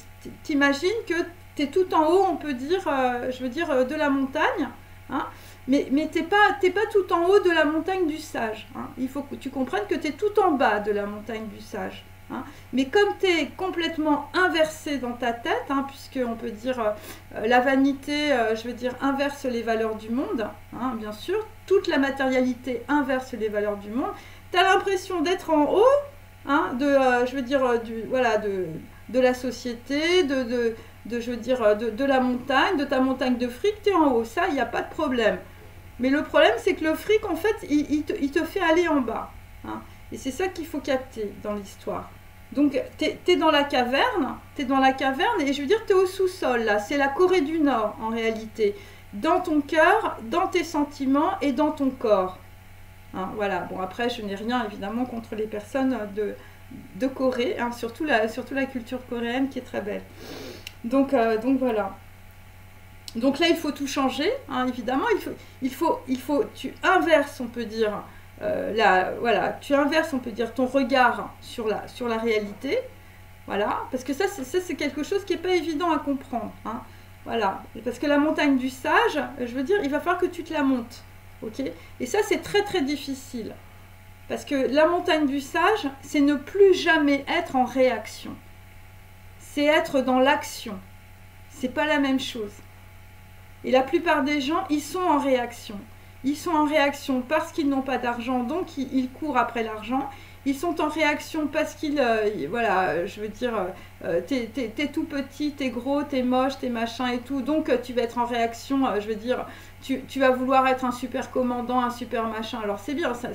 T'imagines que tu es tout en haut, on peut dire, je veux dire, de la montagne, hein, mais t'es pas tout en haut de la montagne du sage. Hein. Il faut que tu comprennes que tu es tout en bas de la montagne du sage. Hein. Mais comme tu es complètement inversé dans ta tête, hein, puisque on peut dire la vanité, je veux dire, inverse les valeurs du monde, hein, bien sûr, toute la matérialité inverse les valeurs du monde, tu as l'impression d'être en haut, hein, je veux dire, voilà, de la société, je veux dire, de la montagne, de ta montagne de fric, tu es en haut, ça, il n'y a pas de problème. Mais le problème, c'est que le fric, en fait, il te fait aller en bas. Hein. Et c'est ça qu'il faut capter dans l'histoire. Donc, t'es dans la caverne, et je veux dire, t'es au sous-sol, là. C'est la Corée du Nord, en réalité. Dans ton cœur, dans tes sentiments et dans ton corps. Hein, voilà. Bon, après, je n'ai rien, évidemment, contre les personnes de Corée, hein, surtout la culture coréenne qui est très belle. Donc voilà. Donc là, il faut tout changer, hein, évidemment. Tu inverses, on peut dire, voilà, tu inverses, on peut dire, ton regard sur la réalité, voilà, parce que ça c'est quelque chose qui n'est pas évident à comprendre, hein, voilà, parce que la montagne du sage, je veux dire, il va falloir que tu te la montes, ok, et ça c'est très très difficile, parce que la montagne du sage, c'est ne plus jamais être en réaction, c'est être dans l'action, c'est pas la même chose, et la plupart des gens, ils sont en réaction. Ils sont en réaction parce qu'ils n'ont pas d'argent, donc ils courent après l'argent. Ils sont en réaction parce qu'ils, voilà, je veux dire, t'es tout petit, t'es gros, t'es moche, t'es machin et tout. Donc tu vas être en réaction, je veux dire, tu vas vouloir être un super commandant, un super machin. Alors c'est bien, ça.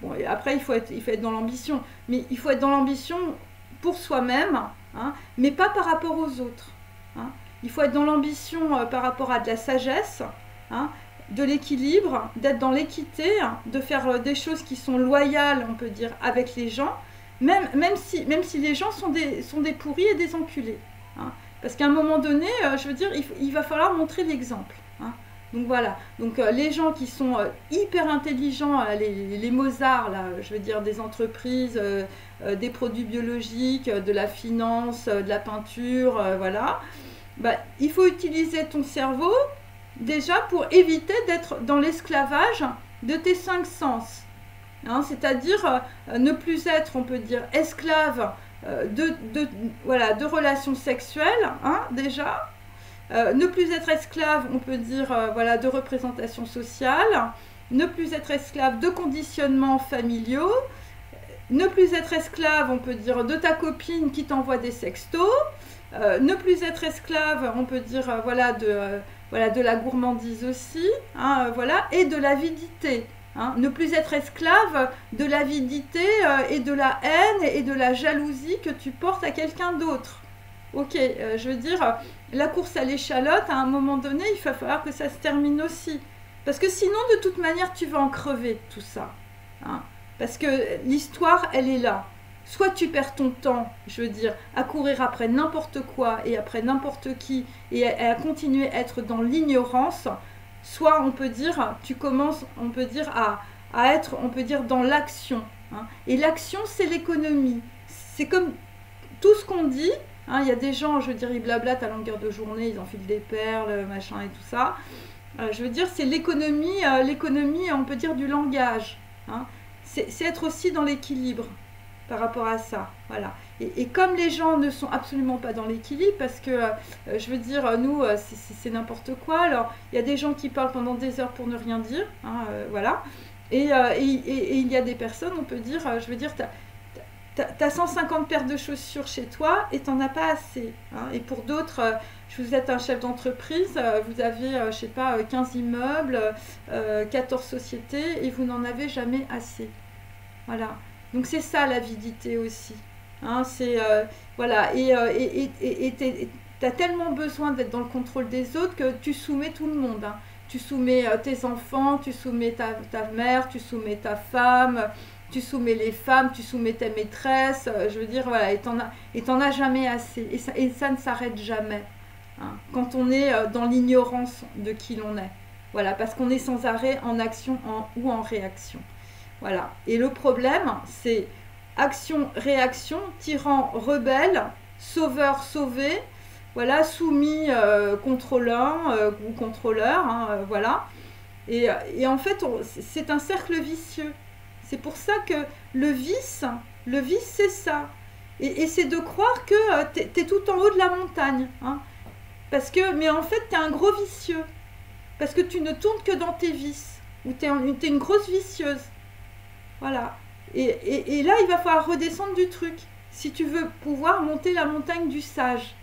Bon, et après il faut être dans l'ambition. Mais il faut être dans l'ambition pour soi-même, hein, mais pas par rapport aux autres. Hein. Il faut être dans l'ambition par rapport à de la sagesse, hein, de l'équilibre, d'être dans l'équité, de faire des choses qui sont loyales, on peut dire, avec les gens, même si les gens sont des pourris et des enculés. Hein. Parce qu'à un moment donné, je veux dire, il va falloir montrer l'exemple. Hein. Donc voilà, donc les gens qui sont hyper intelligents, les Mozart, là, je veux dire, des entreprises, des produits biologiques, de la finance, de la peinture, voilà, bah, il faut utiliser ton cerveau déjà pour éviter d'être dans l'esclavage de tes 5 sens. Hein, c'est-à-dire ne plus être, on peut dire, esclave de relations sexuelles, hein, déjà. Ne plus être esclave, on peut dire, voilà, de représentation sociale. Ne plus être esclave de conditionnements familiaux. Ne plus être esclave, on peut dire, de ta copine qui t'envoie des sextos. Ne plus être esclave, on peut dire, voilà, de la gourmandise aussi, hein, voilà, et de l'avidité. Hein. Ne plus être esclave de l'avidité et de la haine et de la jalousie que tu portes à quelqu'un d'autre. Ok, je veux dire, la course à l'échalote, à un moment donné, il va falloir que ça se termine aussi. Parce que sinon, de toute manière, tu vas en crever tout ça. Hein. Parce que l'histoire, elle est là. Soit tu perds ton temps, je veux dire, à courir après n'importe quoi et après n'importe qui et à continuer à être dans l'ignorance, soit on peut dire, tu commences, on peut dire, à être, on peut dire, dans l'action. Hein. Et l'action, c'est l'économie. C'est comme tout ce qu'on dit, hein, y a des gens, je veux dire, ils blablatent à longueur de journée, ils enfilent des perles, machin et tout ça. Je veux dire, c'est l'économie, on peut dire, du langage. Hein. C'est être aussi dans l'équilibre par rapport à ça, voilà. Et comme les gens ne sont absolument pas dans l'équilibre, parce que, je veux dire, nous, c'est n'importe quoi, alors il y a des gens qui parlent pendant des heures pour ne rien dire, hein, voilà, et il y a des personnes, on peut dire, je veux dire, t'as 150 paires de chaussures chez toi et t'en as pas assez, hein. Et pour d'autres, vous êtes un chef d'entreprise, vous avez, je sais pas, 15 immeubles, 14 sociétés, et vous n'en avez jamais assez, voilà. Donc c'est ça l'avidité aussi. Hein, c'est voilà, et tu as tellement besoin d'être dans le contrôle des autres que tu soumets tout le monde. Hein. Tu soumets tes enfants, tu soumets ta mère, tu soumets ta femme, tu soumets les femmes, tu soumets ta maîtresse. Je veux dire, voilà, et t'en as jamais assez. Et ça ne s'arrête jamais. hein, quand on est dans l'ignorance de qui l'on est. Voilà, parce qu'on est sans arrêt en action ou en réaction. Voilà. Et le problème, c'est action-réaction, tyran, rebelle, sauveur, sauvé, voilà, soumis, contrôlant ou contrôleur, hein, voilà. Et en fait, c'est un cercle vicieux. C'est pour ça que le vice c'est ça. Et c'est de croire que t'es tout en haut de la montagne. Hein. Mais en fait, t'es un gros vicieux. Parce que tu ne tournes que dans tes vices. Ou t'es une grosse vicieuse. Voilà. Et là, il va falloir redescendre du truc. Si tu veux pouvoir monter la montagne du sage.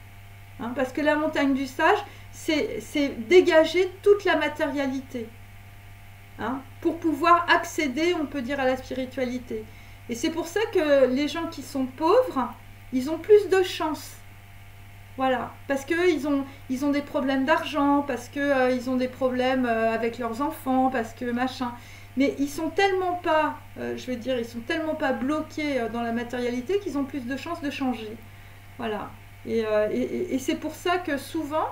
Hein, parce que la montagne du sage, c'est dégager toute la matérialité. Hein, pour pouvoir accéder, on peut dire, à la spiritualité. Et c'est pour ça que les gens qui sont pauvres, ils ont plus de chance. Voilà, parce qu'ils ont des problèmes d'argent, parce qu'ils ont des problèmes avec leurs enfants, parce que machin. Mais ils sont tellement pas, ils sont tellement pas bloqués dans la matérialité qu'ils ont plus de chances de changer. Voilà. Et c'est pour ça que souvent,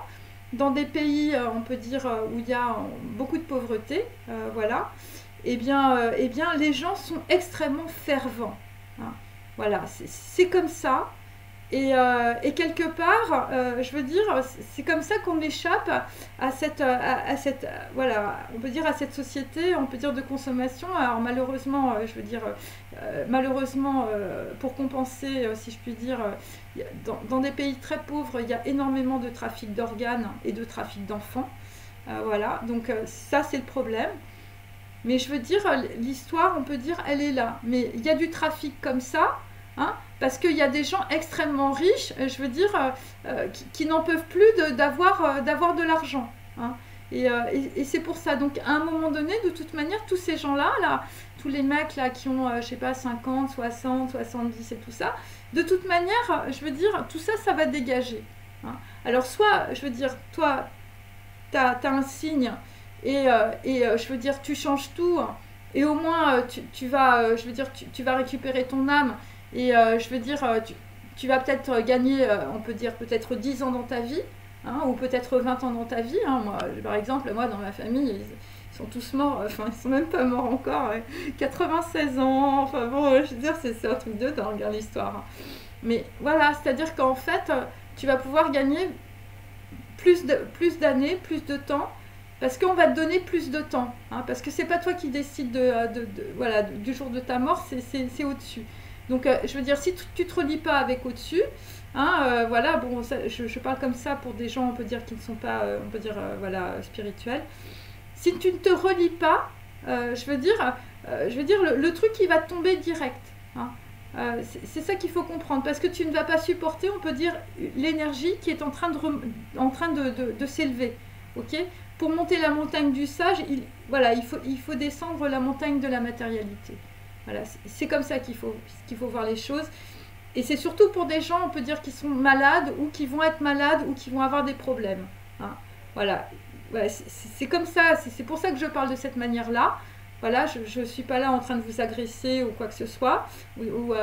dans des pays, on peut dire, où il y a beaucoup de pauvreté, voilà, eh bien, les gens sont extrêmement fervents. Hein. Voilà, c'est comme ça. Et quelque part, c'est comme ça qu'on échappe à cette, voilà, on peut dire à cette société, on peut dire de consommation. Alors malheureusement, pour compenser, si je puis dire, dans des pays très pauvres, il y a énormément de trafic d'organes et de trafic d'enfants. Voilà, donc ça c'est le problème. Mais je veux dire, l'histoire, on peut dire, elle est là. Mais il y a du trafic comme ça. Hein, parce qu'il y a des gens extrêmement riches, qui n'en peuvent plus d'avoir de l'argent. Hein. Et c'est pour ça. Donc, à un moment donné, de toute manière, tous ces gens-là, tous les mecs là, qui ont, 50, 60, 70 et tout ça, de toute manière, tout ça, ça va dégager. Hein. Alors, soit, toi, tu as un signe et tu changes tout. Et au moins, tu vas récupérer ton âme. Et tu vas peut-être gagner, on peut dire peut-être 10 ans dans ta vie, hein, ou peut-être 20 ans dans ta vie. Hein. Moi, par exemple, dans ma famille, ils sont tous morts, enfin, ils sont même pas morts encore, 96 ans, enfin bon, c'est un truc de dingue, hein, l'histoire. Hein. Mais voilà, c'est-à-dire qu'en fait, tu vas pouvoir gagner plus d'années, plus de temps, parce qu'on va te donner plus de temps, hein, parce que c'est pas toi qui décides du jour de ta mort, c'est au-dessus. Donc, si tu te relis pas avec au-dessus, hein, voilà, bon, ça, je parle comme ça pour des gens, on peut dire, qui ne sont pas, spirituels. Si tu ne te relis pas, le truc, il va tomber direct. Hein. C'est ça qu'il faut comprendre, parce que tu ne vas pas supporter, on peut dire, l'énergie qui est en train de s'élever. Ok ? Pour monter la montagne du sage, il faut descendre la montagne de la matérialité. Voilà, c'est comme ça qu'il faut voir les choses. Et c'est surtout pour des gens, on peut dire, qui sont malades ou qui vont être malades ou qui vont avoir des problèmes. Hein. Voilà, c'est comme ça, c'est pour ça que je parle de cette manière-là. Voilà, je ne suis pas là en train de vous agresser ou quoi que ce soit. Vous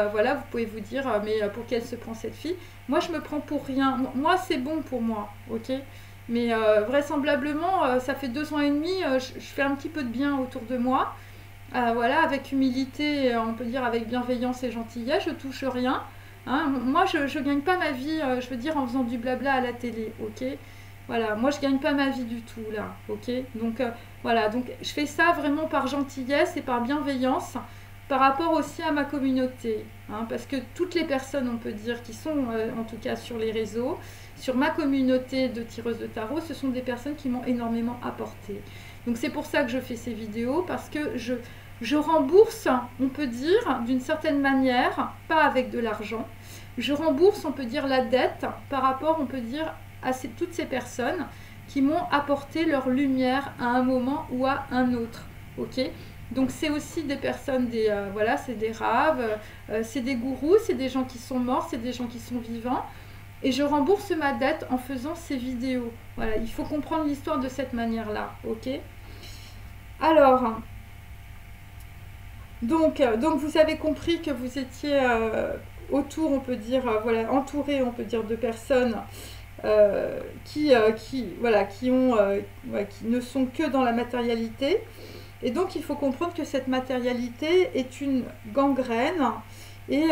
pouvez vous dire, mais pour qu'elle se prend cette fille? Moi, je me prends pour rien. Moi, c'est bon pour moi, ok? Mais vraisemblablement, ça fait 2 ans et demi, je fais un petit peu de bien autour de moi. Avec humilité, on peut dire avec bienveillance et gentillesse, je touche rien. Hein. Moi, je ne gagne pas ma vie, en faisant du blabla à la télé, ok? Voilà, moi, je ne gagne pas ma vie du tout, là, ok? Donc, donc je fais ça vraiment par gentillesse et par bienveillance, par rapport aussi à ma communauté. Hein, parce que toutes les personnes, on peut dire, qui sont, en tout cas sur les réseaux, sur ma communauté de tireuses de tarot, ce sont des personnes qui m'ont énormément apporté. Donc, c'est pour ça que je fais ces vidéos, parce que je rembourse, on peut dire, d'une certaine manière, pas avec de l'argent, je rembourse, on peut dire, la dette par rapport, on peut dire, à toutes ces personnes qui m'ont apporté leur lumière à un moment ou à un autre. Ok ? Donc c'est aussi des personnes, c'est des raves, c'est des gourous, c'est des gens qui sont morts, c'est des gens qui sont vivants. Et je rembourse ma dette en faisant ces vidéos. Voilà, il faut comprendre l'histoire de cette manière-là. Ok ? Alors... Donc vous avez compris que vous étiez autour, on peut dire, entouré, on peut dire, de personnes voilà, qui ne sont que dans la matérialité. Et donc il faut comprendre que cette matérialité est une gangrène et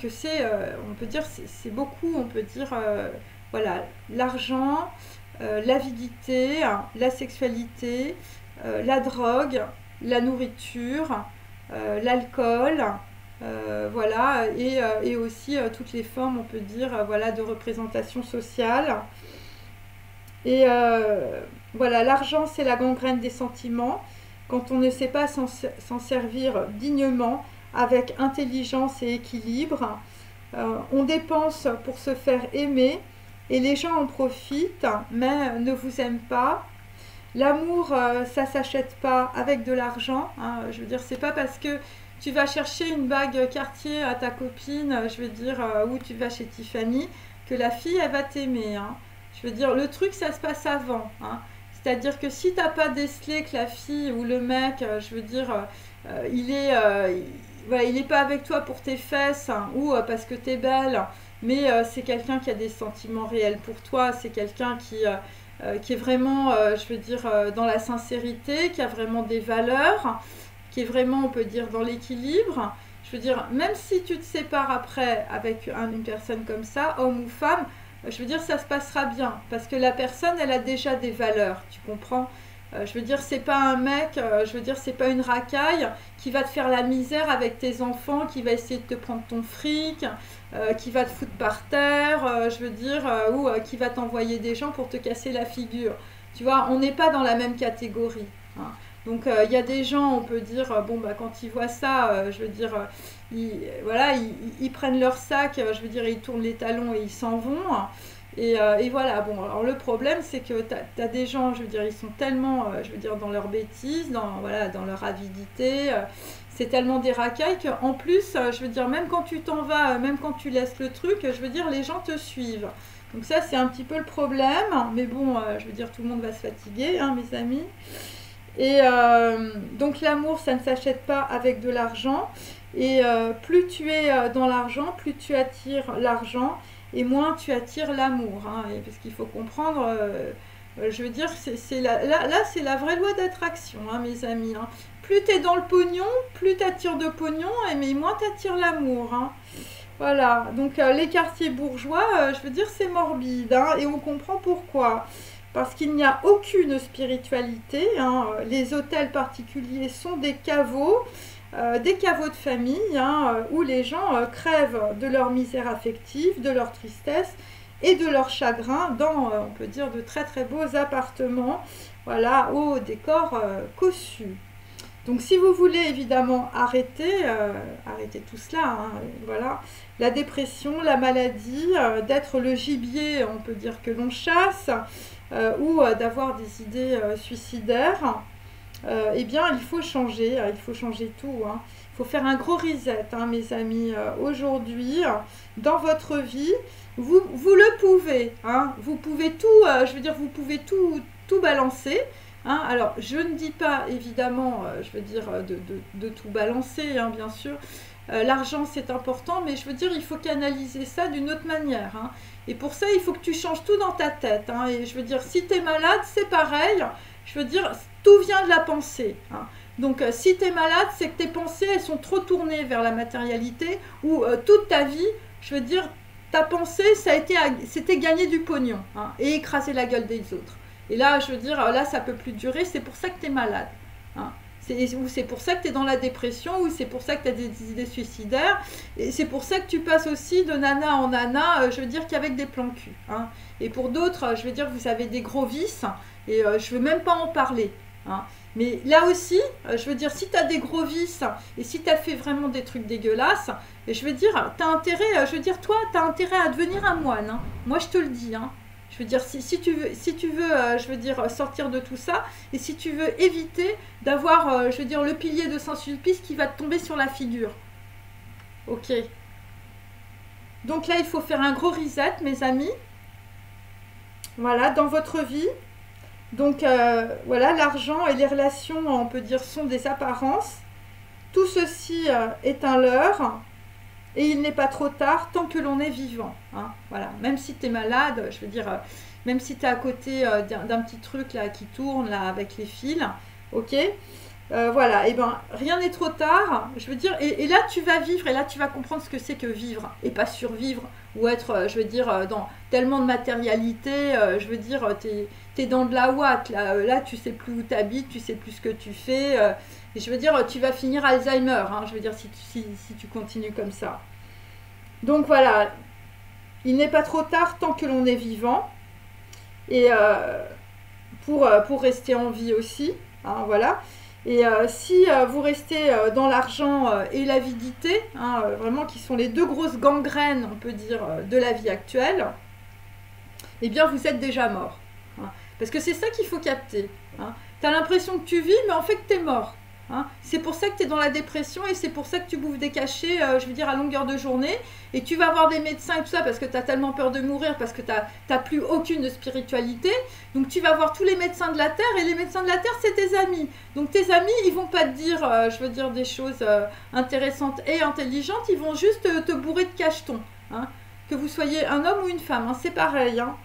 que c'est, on peut dire, c'est beaucoup, on peut dire, voilà, l'argent, l'avidité, la sexualité, la drogue, la nourriture, l'alcool, voilà, et aussi toutes les formes, on peut dire, voilà, de représentation sociale. Et voilà, l'argent, c'est la gangrène des sentiments. Quand on ne sait pas s'en servir dignement, avec intelligence et équilibre, on dépense pour se faire aimer et les gens en profitent, mais ne vous aiment pas. L'amour, ça s'achète pas avec de l'argent, hein. Je veux dire, c'est pas parce que tu vas chercher une bague Cartier à ta copine, je veux dire, ou tu vas chez Tiffany, que la fille, elle va t'aimer, hein. Je veux dire, le truc, ça se passe avant, hein. C'est-à-dire que si t'as pas décelé que la fille ou le mec, je veux dire, voilà, il est pas avec toi pour tes fesses, hein, ou parce que t'es belle, mais c'est quelqu'un qui a des sentiments réels pour toi, c'est quelqu'un qui est vraiment, je veux dire, dans la sincérité, qui a vraiment des valeurs, qui est vraiment, on peut dire, dans l'équilibre. Je veux dire, même si tu te sépares après avec une personne comme ça, homme ou femme, je veux dire, ça se passera bien. Parce que la personne, elle a déjà des valeurs, tu comprends? Je veux dire, c'est pas un mec, je veux dire, c'est pas une racaille qui va te faire la misère avec tes enfants, qui va essayer de te prendre ton fric, qui va te foutre par terre, je veux dire, ou qui va t'envoyer des gens pour te casser la figure. Tu vois, on n'est pas dans la même catégorie, hein. Donc, il y a des gens, on peut dire, bon, bah, quand ils voient ça, je veux dire, voilà, ils prennent leur sac, je veux dire, ils tournent les talons et ils s'en vont. Et voilà, bon, alors le problème, c'est que tu as des gens, je veux dire, ils sont tellement, je veux dire, dans leur bêtise, voilà, dans leur avidité, c'est tellement des racailles qu'en plus, je veux dire, même quand tu t'en vas, même quand tu laisses le truc, je veux dire, les gens te suivent. Donc ça, c'est un petit peu le problème, mais bon, je veux dire, tout le monde va se fatiguer, hein, mes amis. Et donc l'amour, ça ne s'achète pas avec de l'argent. Et plus tu es dans l'argent, plus tu attires l'argent et moins tu attires l'amour, hein. Parce qu'il faut comprendre, je veux dire, là c'est la vraie loi d'attraction, hein, mes amis, hein. Plus tu es dans le pognon, plus tu attires de pognon, mais moins tu attires l'amour, hein. Voilà, donc les quartiers bourgeois, je veux dire, c'est morbide, hein, et on comprend pourquoi. Parce qu'il n'y a aucune spiritualité, hein. Les hôtels particuliers sont des caveaux de famille, hein, où les gens crèvent de leur misère affective, de leur tristesse et de leur chagrin dans, on peut dire, de très très beaux appartements, voilà, au décor cossu. Donc si vous voulez évidemment arrêter tout cela, hein, voilà, la dépression, la maladie, d'être le gibier, on peut dire que l'on chasse, ou d'avoir des idées suicidaires, eh bien il faut changer tout, hein. Il faut faire un gros reset, hein, mes amis, aujourd'hui, dans votre vie, vous le pouvez, hein, vous pouvez tout, je veux dire, vous pouvez tout balancer, hein. Alors, je ne dis pas, évidemment, je veux dire, de tout balancer, hein, bien sûr. L'argent, c'est important, mais je veux dire, il faut canaliser ça d'une autre manière, hein. Et pour ça, il faut que tu changes tout dans ta tête, hein. Et je veux dire, si tu es malade, c'est pareil. Je veux dire, tout vient de la pensée, hein. Donc, si tu es malade, c'est que tes pensées, elles sont trop tournées vers la matérialité, ou toute ta vie, je veux dire, ta pensée, c'était gagner du pognon, hein, et écraser la gueule des autres. Et là, je veux dire, là, ça peut plus durer, c'est pour ça que tu es malade, hein. Ou c'est pour ça que tu es dans la dépression, ou c'est pour ça que tu as des idées suicidaires, et c'est pour ça que tu passes aussi de nana en nana, je veux dire, qu'avec des plans cul, hein. Et pour d'autres, je veux dire, vous avez des gros vices, et je veux même pas en parler, hein. Mais là aussi, je veux dire, si tu as des gros vices, et si tu as fait vraiment des trucs dégueulasses, et je veux dire, tu as intérêt, je veux dire, toi, tu as intérêt à devenir un moine, hein. Moi, je te le dis, hein. Je veux dire, si tu veux, je veux dire, sortir de tout ça, et si tu veux éviter d'avoir, je veux dire, le pilier de Saint-Sulpice qui va te tomber sur la figure. Ok. Donc là, il faut faire un gros reset, mes amis. Voilà, dans votre vie. Donc, voilà, l'argent et les relations, on peut dire, sont des apparences. Tout ceci est un leurre. et il n'est pas trop tard tant que l'on est vivant. Hein, voilà. Même si tu es malade, je veux dire, même si tu es à côté d'un petit truc là qui tourne là avec les fils, ok, voilà, et ben rien n'est trop tard, je veux dire, et là tu vas vivre, et là tu vas comprendre ce que c'est que vivre, et pas survivre, ou être, je veux dire, dans tellement de matérialité, je veux dire, t'es dans de la ouate, là tu sais plus où t'habites, tu sais plus ce que tu fais, et je veux dire, tu vas finir Alzheimer, hein, je veux dire, si tu continues comme ça. Donc voilà, il n'est pas trop tard tant que l'on est vivant, et pour rester en vie aussi, hein, voilà. Et si vous restez dans l'argent et l'avidité, hein, vraiment qui sont les deux grosses gangrènes, on peut dire, de la vie actuelle, eh bien vous êtes déjà mort. Hein. Parce que c'est ça qu'il faut capter. Hein. Tu as l'impression que tu vis, mais en fait tu es mort. Hein. C'est pour ça que tu es dans la dépression et c'est pour ça que tu bouffes des cachets, je veux dire, à longueur de journée. Et tu vas voir des médecins et tout ça parce que tu as tellement peur de mourir, parce que tu n'as plus aucune spiritualité. Donc tu vas voir tous les médecins de la Terre et les médecins de la Terre, c'est tes amis. Donc tes amis, ils vont pas te dire, je veux dire, des choses intéressantes et intelligentes, ils vont juste te bourrer de cachetons. Hein. Que vous soyez un homme ou une femme, hein, c'est pareil. Hein.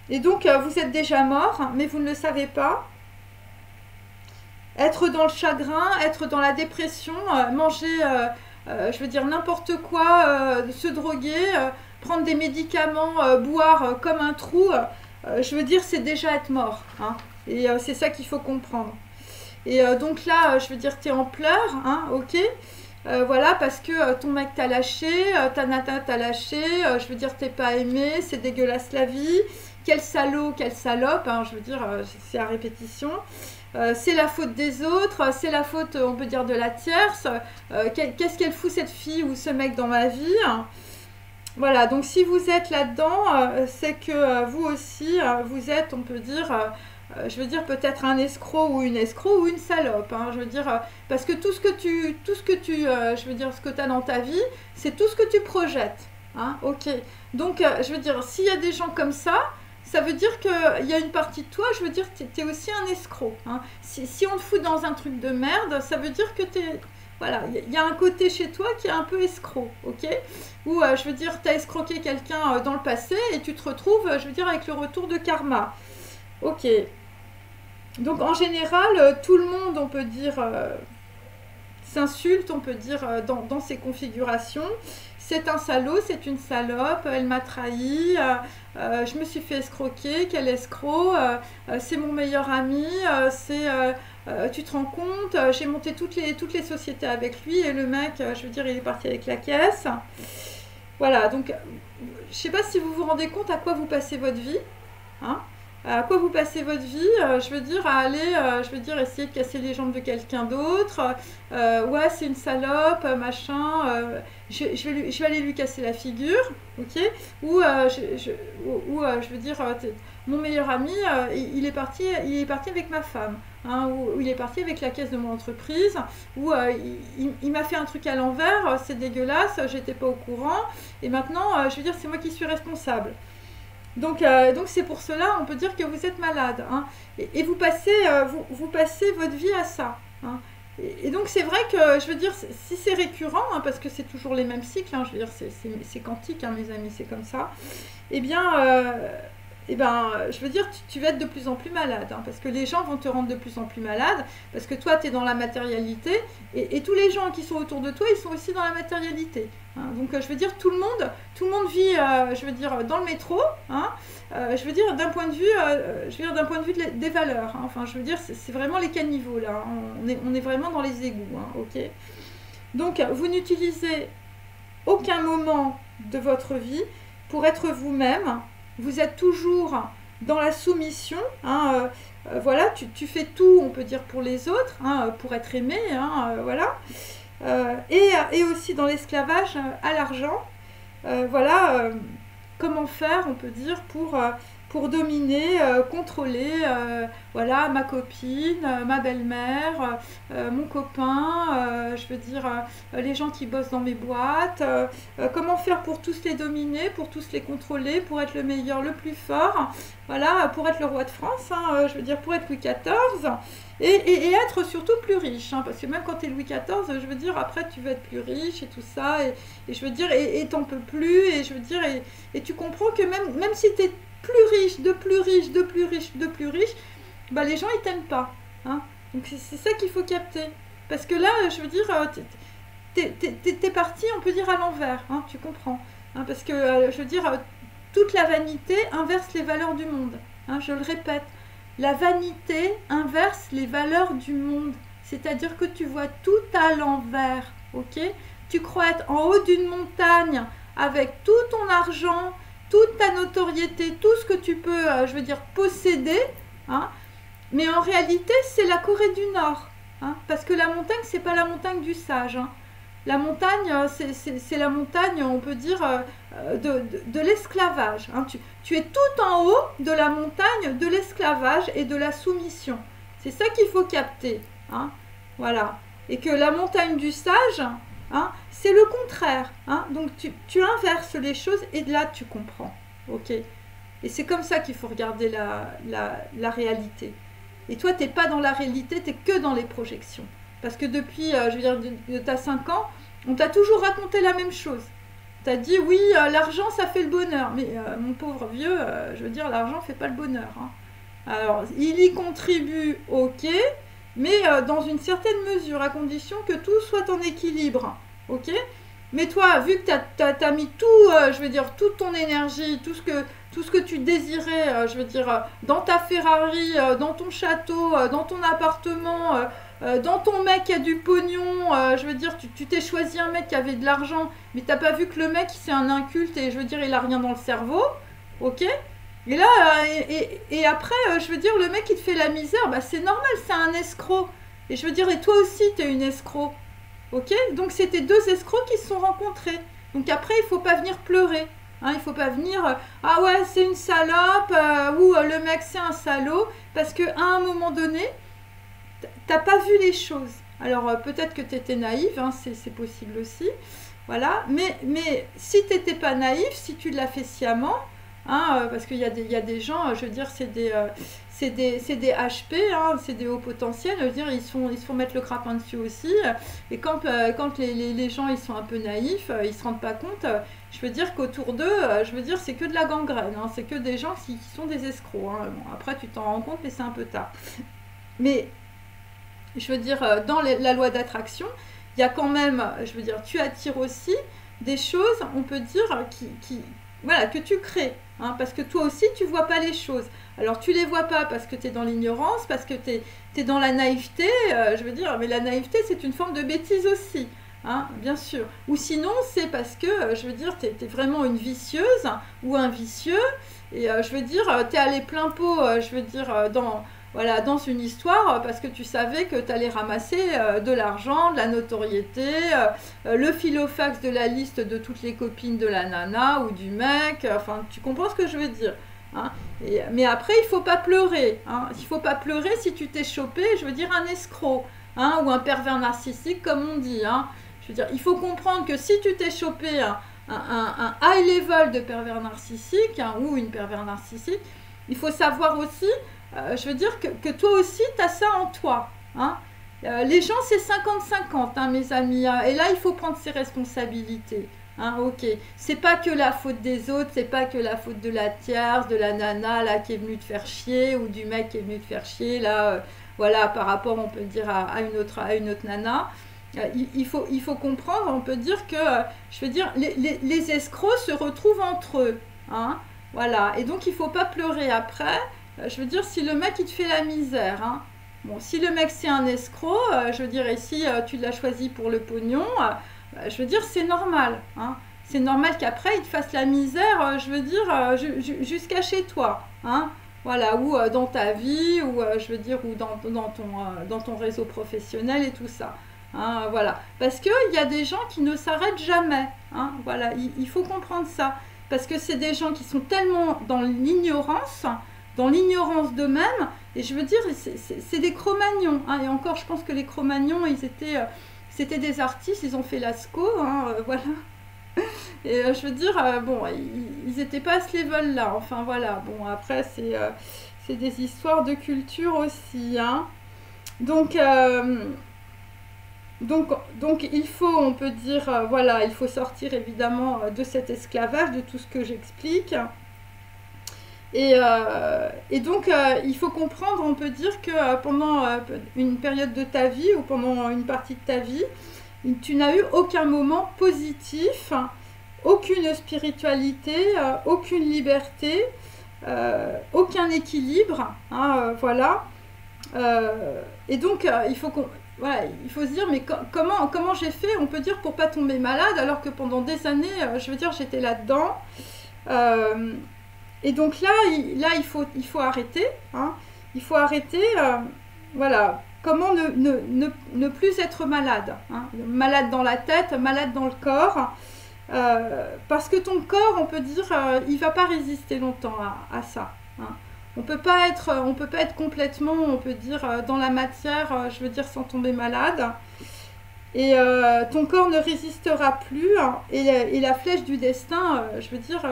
Et donc, vous êtes déjà mort, mais vous ne le savez pas. Être dans le chagrin, être dans la dépression, manger, je veux dire, n'importe quoi, se droguer, prendre des médicaments, boire comme un trou, je veux dire, c'est déjà être mort. Hein. Et c'est ça qu'il faut comprendre. Et donc là, je veux dire, tu es en pleurs, hein, ok. Voilà, parce que ton mec t'a lâché, ta nata t'a lâché, je veux dire, t'es pas aimé, c'est dégueulasse la vie. Quel salaud, quelle salope, hein, je veux dire, c'est à répétition. C'est la faute des autres, c'est la faute, on peut dire, de la tierce. Qu'est-ce qu'elle fout cette fille ou ce mec dans ma vie, hein. Voilà, donc si vous êtes là-dedans, c'est que vous aussi, vous êtes, on peut dire, je veux dire, peut-être un escroc ou une salope. Hein, je veux dire, parce que tout ce que tu je veux dire, ce que tu as dans ta vie, c'est tout ce que tu projettes. Hein, ok. Donc, je veux dire, s'il y a des gens comme ça veut dire qu'il y a une partie de toi, je veux dire, tu es aussi un escroc. Hein. Si on te fout dans un truc de merde, ça veut dire que tu es... Voilà, il y a un côté chez toi qui est un peu escroc, ok. Ou, je veux dire, tu as escroqué quelqu'un dans le passé et tu te retrouves, je veux dire, avec le retour de karma. Ok. Donc, en général, tout le monde, on peut dire, s'insulte, on peut dire, dans ces configurations. C'est un salaud, c'est une salope, elle m'a trahi, je me suis fait escroquer, quel escroc, c'est mon meilleur ami, tu te rends compte, j'ai monté toutes les sociétés avec lui et le mec, je veux dire, il est parti avec la caisse. Voilà, donc je ne sais pas si vous vous rendez compte à quoi vous passez votre vie, hein, à quoi vous passez votre vie, je veux dire, à aller, je veux dire, essayer de casser les jambes de quelqu'un d'autre, ouais, c'est une salope, machin, je vais aller lui casser la figure, ok, ou, je veux dire, mon meilleur ami, il est parti avec ma femme, hein, ou il est parti avec la caisse de mon entreprise, ou il m'a fait un truc à l'envers, c'est dégueulasse, j'étais pas au courant, et maintenant, je veux dire, c'est moi qui suis responsable. Donc c'est pour cela, on peut dire que vous êtes malade. Hein, et vous passez votre vie à ça. Hein. Et donc c'est vrai que, je veux dire, si c'est récurrent, hein, parce que c'est toujours les mêmes cycles, hein, je veux dire, c'est quantique, hein, mes amis, c'est comme ça, eh bien, je veux dire, tu vas être de plus en plus malade, hein, parce que les gens vont te rendre de plus en plus malade, parce que toi, tu es dans la matérialité, et tous les gens qui sont autour de toi, ils sont aussi dans la matérialité. Hein. Donc, je veux dire, tout le monde vit, je veux dire, dans le métro, hein, je veux dire, d'un point de vue, des valeurs. Hein. Enfin, je veux dire, c'est vraiment les caniveaux, là. Hein. On est vraiment dans les égouts, hein, ok. Donc, vous n'utilisez aucun moment de votre vie pour être vous-même. Vous êtes toujours dans la soumission, hein, voilà, tu fais tout, on peut dire, pour les autres, hein, pour être aimé, hein, voilà, et aussi dans l'esclavage à l'argent, voilà, comment faire, on peut dire, pour pour dominer, contrôler, voilà, ma copine, ma belle-mère, mon copain, je veux dire, les gens qui bossent dans mes boîtes, comment faire pour tous les dominer, pour tous les contrôler, pour être le meilleur, le plus fort, voilà, pour être le roi de France, hein, je veux dire, pour être Louis XIV, et être surtout plus riche, hein, parce que même quand tu es Louis XIV, je veux dire, après tu veux être plus riche et tout ça, et je veux dire, et t'en peux plus, et je veux dire, et tu comprends que même si tu es plus riche, de plus riche, de plus riche, de plus riche, bah les gens ils t'aiment pas, hein. Donc c'est ça qu'il faut capter, parce que là, je veux dire, t'es parti, on peut dire à l'envers, hein, tu comprends, hein, parce que je veux dire, toute la vanité inverse les valeurs du monde, hein, je le répète. La vanité inverse les valeurs du monde, c'est-à-dire que tu vois tout à l'envers, ok? Tu crois être en haut d'une montagne avec tout ton argent, toute ta notoriété, tout ce que tu peux, je veux dire, posséder, hein? Mais en réalité, c'est la Corée du Nord, hein? Parce que la montagne, c'est pas la montagne du sage, hein. La montagne, c'est la montagne, on peut dire, de l'esclavage, hein. Tu es tout en haut de la montagne de l'esclavage et de la soumission. C'est ça qu'il faut capter, hein. Voilà. Et que la montagne du sage, hein, c'est le contraire, hein. Donc tu inverses les choses et là tu comprends. Ok. Et c'est comme ça qu'il faut regarder la réalité. Et toi, tu n'es pas dans la réalité, tu es que dans les projections. Parce que depuis, je veux dire, de t'as 5 ans, on t'a toujours raconté la même chose. T'as dit, oui, l'argent, ça fait le bonheur. Mais mon pauvre vieux, je veux dire, l'argent ne fait pas le bonheur, hein. Alors, il y contribue, ok, mais dans une certaine mesure, à condition que tout soit en équilibre, ok. Mais toi, vu que t'as mis tout, je veux dire, toute ton énergie, tout ce que tu désirais, je veux dire, dans ta Ferrari, dans ton château, dans ton appartement, dans ton mec qui a du pognon, je veux dire, tu t'es choisi un mec qui avait de l'argent, mais t'as pas vu que le mec c'est un inculte et je veux dire il a rien dans le cerveau, ok? Et là, et après, je veux dire, le mec qui te fait la misère, bah c'est normal, c'est un escroc. Et je veux dire, et toi aussi t'es une escroc, ok? Donc c'était deux escrocs qui se sont rencontrés. Donc après, il faut pas venir pleurer. Hein, il faut pas venir, ah ouais, c'est une salope, ou le mec c'est un salaud, parce qu'à un moment donné, t'as pas vu les choses. Alors peut-être que tu étais naïve, hein, c'est possible aussi, voilà. Mais si tu n'étais pas naïf, si tu l'as fait sciemment, hein, parce qu'il y a des gens, je veux dire, c'est des HP, hein, c'est des hauts potentiels, je veux dire, ils se font mettre le crapin dessus aussi. Et quand les gens ils sont un peu naïfs, ils se rendent pas compte. Je veux dire qu'autour d'eux, je veux dire, c'est que de la gangrène, hein, c'est que des gens qui sont des escrocs, hein. Bon, après tu t'en rends compte, mais c'est un peu tard. Mais je veux dire, dans la loi d'attraction, il y a quand même, je veux dire, tu attires aussi des choses, on peut dire, voilà, que tu crées, hein, parce que toi aussi, tu vois pas les choses. Alors, tu les vois pas parce que tu es dans l'ignorance, parce que tu es dans la naïveté, je veux dire, mais la naïveté, c'est une forme de bêtise aussi, hein, bien sûr. Ou sinon, c'est parce que, je veux dire, tu es vraiment une vicieuse ou un vicieux, et je veux dire, tu es allé plein pot, je veux dire, dans une histoire, parce que tu savais que tu allais ramasser de l'argent, de la notoriété, le filofax de la liste de toutes les copines de la nana ou du mec, enfin, tu comprends ce que je veux dire, hein. Mais après, il ne faut pas pleurer, hein. Il ne faut pas pleurer si tu t'es chopé, je veux dire, un escroc, hein, ou un pervers narcissique, comme on dit, hein. Je veux dire, il faut comprendre que si tu t'es chopé un high level de pervers narcissique, hein, ou une pervers narcissique, il faut savoir aussi, je veux dire que toi aussi, tu as ça en toi, hein. Les gens, c'est 50-50, hein, mes amis, hein, et là, il faut prendre ses responsabilités, hein, ok. C'est pas que la faute des autres, c'est pas que la faute de la tierce, de la nana là, qui est venue te faire chier, ou du mec qui est venu te faire chier, là, voilà, par rapport, on peut dire, à une autre nana. Il faut comprendre, on peut dire que, je veux dire, les escrocs se retrouvent entre eux, hein, voilà. Et donc, il ne faut pas pleurer après. Je veux dire, si le mec, il te fait la misère, hein. Bon, si le mec, c'est un escroc, je veux dire, et si tu l'as choisi pour le pognon, je veux dire, c'est normal, hein. C'est normal qu'après, il te fasse la misère, je veux dire, jusqu'à chez toi, hein. Voilà, ou dans ta vie, ou je veux dire, ou dans ton réseau professionnel et tout ça. Hein, voilà. Parce qu'il y a des gens qui ne s'arrêtent jamais, hein. Voilà, il faut comprendre ça. parce que c'est des gens qui sont tellement dans l'ignorance d'eux-mêmes, et je veux dire, c'est des Cro-Magnons, hein, et encore, je pense que les Cro-Magnons, c'était des artistes, ils ont fait Lascaux, hein, voilà. Et je veux dire, bon, ils n'étaient pas à ce level-là, enfin voilà, bon, après, c'est des histoires de culture aussi, hein. Donc, il faut, on peut dire, voilà, il faut sortir évidemment de cet esclavage, de tout ce que j'explique. Et donc, il faut comprendre, on peut dire que pendant une période de ta vie ou pendant une partie de ta vie, tu n'as eu aucun moment positif, aucune spiritualité, aucune liberté, aucun équilibre, hein, voilà. Et donc, voilà, il faut se dire, mais comment j'ai fait, on peut dire, pour pas tomber malade, alors que pendant des années, je veux dire, j'étais là-dedans. Et donc là, il faut arrêter, hein. Il faut arrêter, voilà, comment ne plus être malade, hein. Malade dans la tête, malade dans le corps, parce que ton corps, on peut dire, il va pas résister longtemps à ça, hein. On peut pas être complètement, on peut dire, dans la matière, je veux dire, sans tomber malade. Et ton corps ne résistera plus, hein, et la flèche du destin, je veux dire,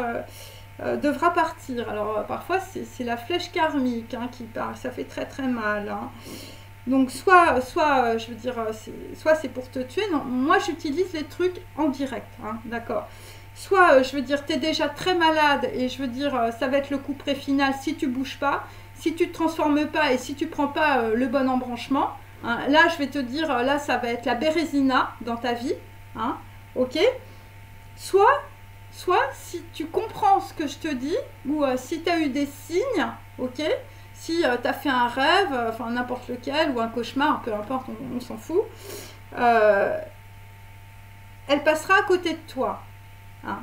devra partir. Alors parfois c'est la flèche karmique, hein, qui part, ça fait très très mal, hein. Donc soit je veux dire, soit c'est pour te tuer. Non, moi j'utilise les trucs en direct, hein, d'accord. Soit, je veux dire, tu es déjà très malade et je veux dire, ça va être le couperet final si tu bouges pas, si tu te transformes pas et si tu prends pas le bon embranchement, hein. Là, je vais te dire, là, ça va être la bérésina dans ta vie, hein, ok. Soit, si tu comprends ce que je te dis, ou si tu as eu des signes, ok, si tu as fait un rêve, enfin n'importe lequel, ou un cauchemar, peu importe, on s'en fout, elle passera à côté de toi. Hein.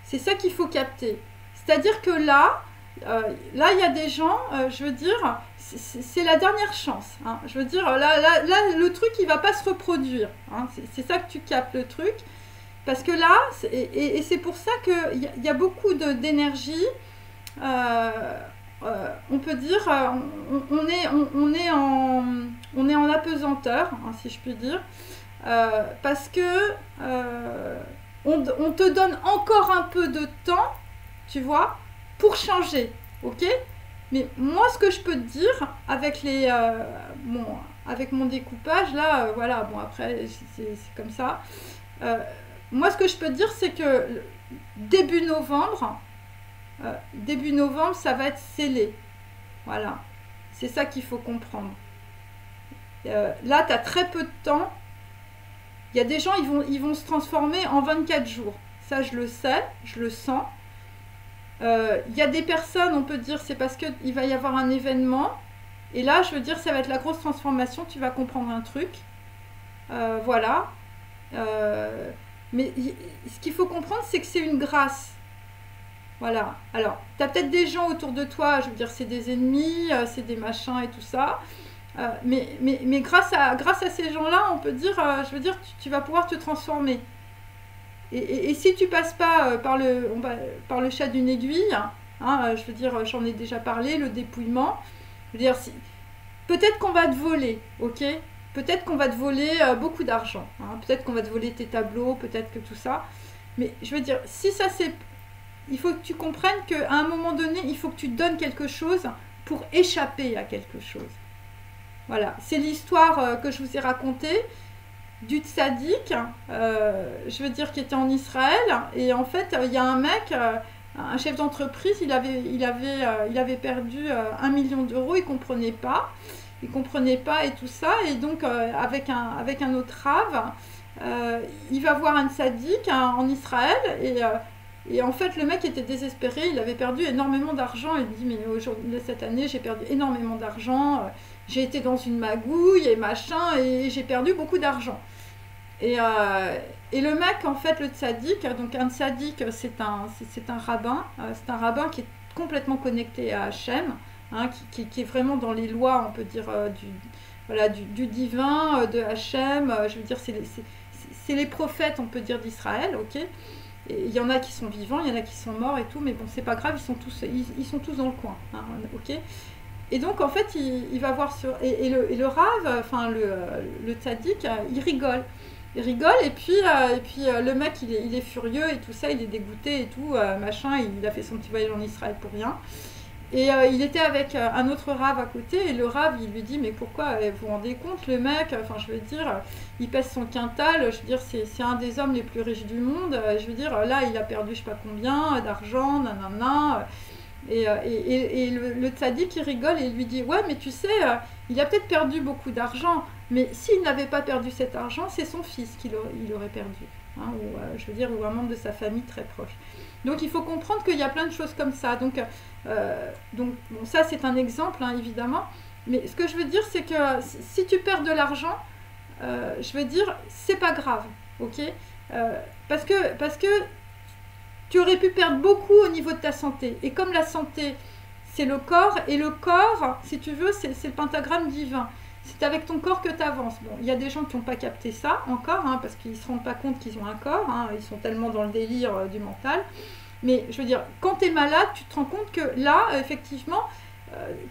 C'est ça qu'il faut capter. C'est-à-dire que là, il y a des gens, je veux dire, c'est la dernière chance, hein. Je veux dire, là, le truc, il va pas se reproduire, hein. C'est ça que tu captes, le truc. Parce que là, et c'est pour ça qu'il y a beaucoup d'énergie, on peut dire, on est en apesanteur, hein, si je puis dire, parce que on te donne encore un peu de temps, tu vois, pour changer, ok? Mais moi, ce que je peux te dire, avec avec mon découpage, là, voilà, bon, après, c'est comme ça. Moi, ce que je peux te dire, c'est que début novembre, ça va être scellé. Voilà. C'est ça qu'il faut comprendre. Là, tu as très peu de temps. Il y a des gens, ils vont se transformer en 24 jours. Ça, je le sais, je le sens. Il y a des personnes, on peut dire, c'est parce qu'il va y avoir un événement. Et là, je veux dire, ça va être la grosse transformation. Tu vas comprendre un truc. Voilà. Mais ce qu'il faut comprendre, c'est que c'est une grâce. Voilà. Alors, tu as peut-être des gens autour de toi, je veux dire, c'est des ennemis, c'est des machins et tout ça. Mais grâce à ces gens-là, on peut dire, je veux dire, tu vas pouvoir te transformer. Et si tu passes pas par le chat d'une aiguille, hein, je veux dire, j'en ai déjà parlé, le dépouillement, je veux dire, peut-être qu'on va te voler, ok? Peut-être qu'on va te voler beaucoup d'argent, hein. Peut-être qu'on va te voler tes tableaux, peut-être que tout ça. Mais je veux dire, si ça c'est... Il faut que tu comprennes qu'à un moment donné, il faut que tu donnes quelque chose pour échapper à quelque chose. Voilà, c'est l'histoire que je vous ai racontée du tzaddik, je veux dire, qui était en Israël. Et en fait, il y a un mec, un chef d'entreprise, il avait perdu 1 million d'euros, il comprenait pas et tout ça. Et donc, avec un autre rave, il va voir un tzaddik en Israël et en fait, le mec était désespéré, il avait perdu énormément d'argent. Il dit, mais aujourd'hui, cette année, j'ai perdu énormément d'argent, j'ai été dans une magouille et machin, et j'ai perdu beaucoup d'argent. Et le mec, en fait, le tzaddik, donc un tzaddik, c'est un rabbin qui est complètement connecté à Hachem, hein, qui est vraiment dans les lois, on peut dire, du divin, de Hachem, je veux dire, c'est les prophètes, on peut dire, d'Israël, ok? Et il y en a qui sont vivants, il y en a qui sont morts et tout, mais bon, c'est pas grave, ils sont tous dans le coin. Hein, ok. Et donc, en fait, il va voir sur. Et le Rav, enfin, le tzaddik, il rigole. Il rigole, et puis le mec, il est furieux et tout ça, il est dégoûté et tout, machin, il a fait son petit voyage en Israël pour rien. Et il était avec un autre Rav à côté, et le Rav, il lui dit, mais pourquoi, vous vous rendez compte, le mec, enfin, je veux dire, il pèse son quintal, je veux dire, c'est un des hommes les plus riches du monde, je veux dire, là, il a perdu je sais pas combien d'argent, nanana. Et le tzaddik, il rigole et il lui dit, ouais, mais tu sais, il a peut-être perdu beaucoup d'argent, mais s'il n'avait pas perdu cet argent, c'est son fils il aurait perdu, hein, ou, je veux dire, ou un membre de sa famille très proche. Donc il faut comprendre qu'il y a plein de choses comme ça. Donc bon, ça c'est un exemple, hein, évidemment, mais ce que je veux dire, c'est que si tu perds de l'argent, je veux dire, c'est pas grave, ok, parce que tu aurais pu perdre beaucoup au niveau de ta santé. Et comme la santé, c'est le corps, et le corps, si tu veux, c'est le pentagramme divin. C'est avec ton corps que tu avances. Bon, il y a des gens qui n'ont pas capté ça encore, hein, parce qu'ils ne se rendent pas compte qu'ils ont un corps, hein, ils sont tellement dans le délire du mental. Mais je veux dire, quand tu es malade, tu te rends compte que là, effectivement,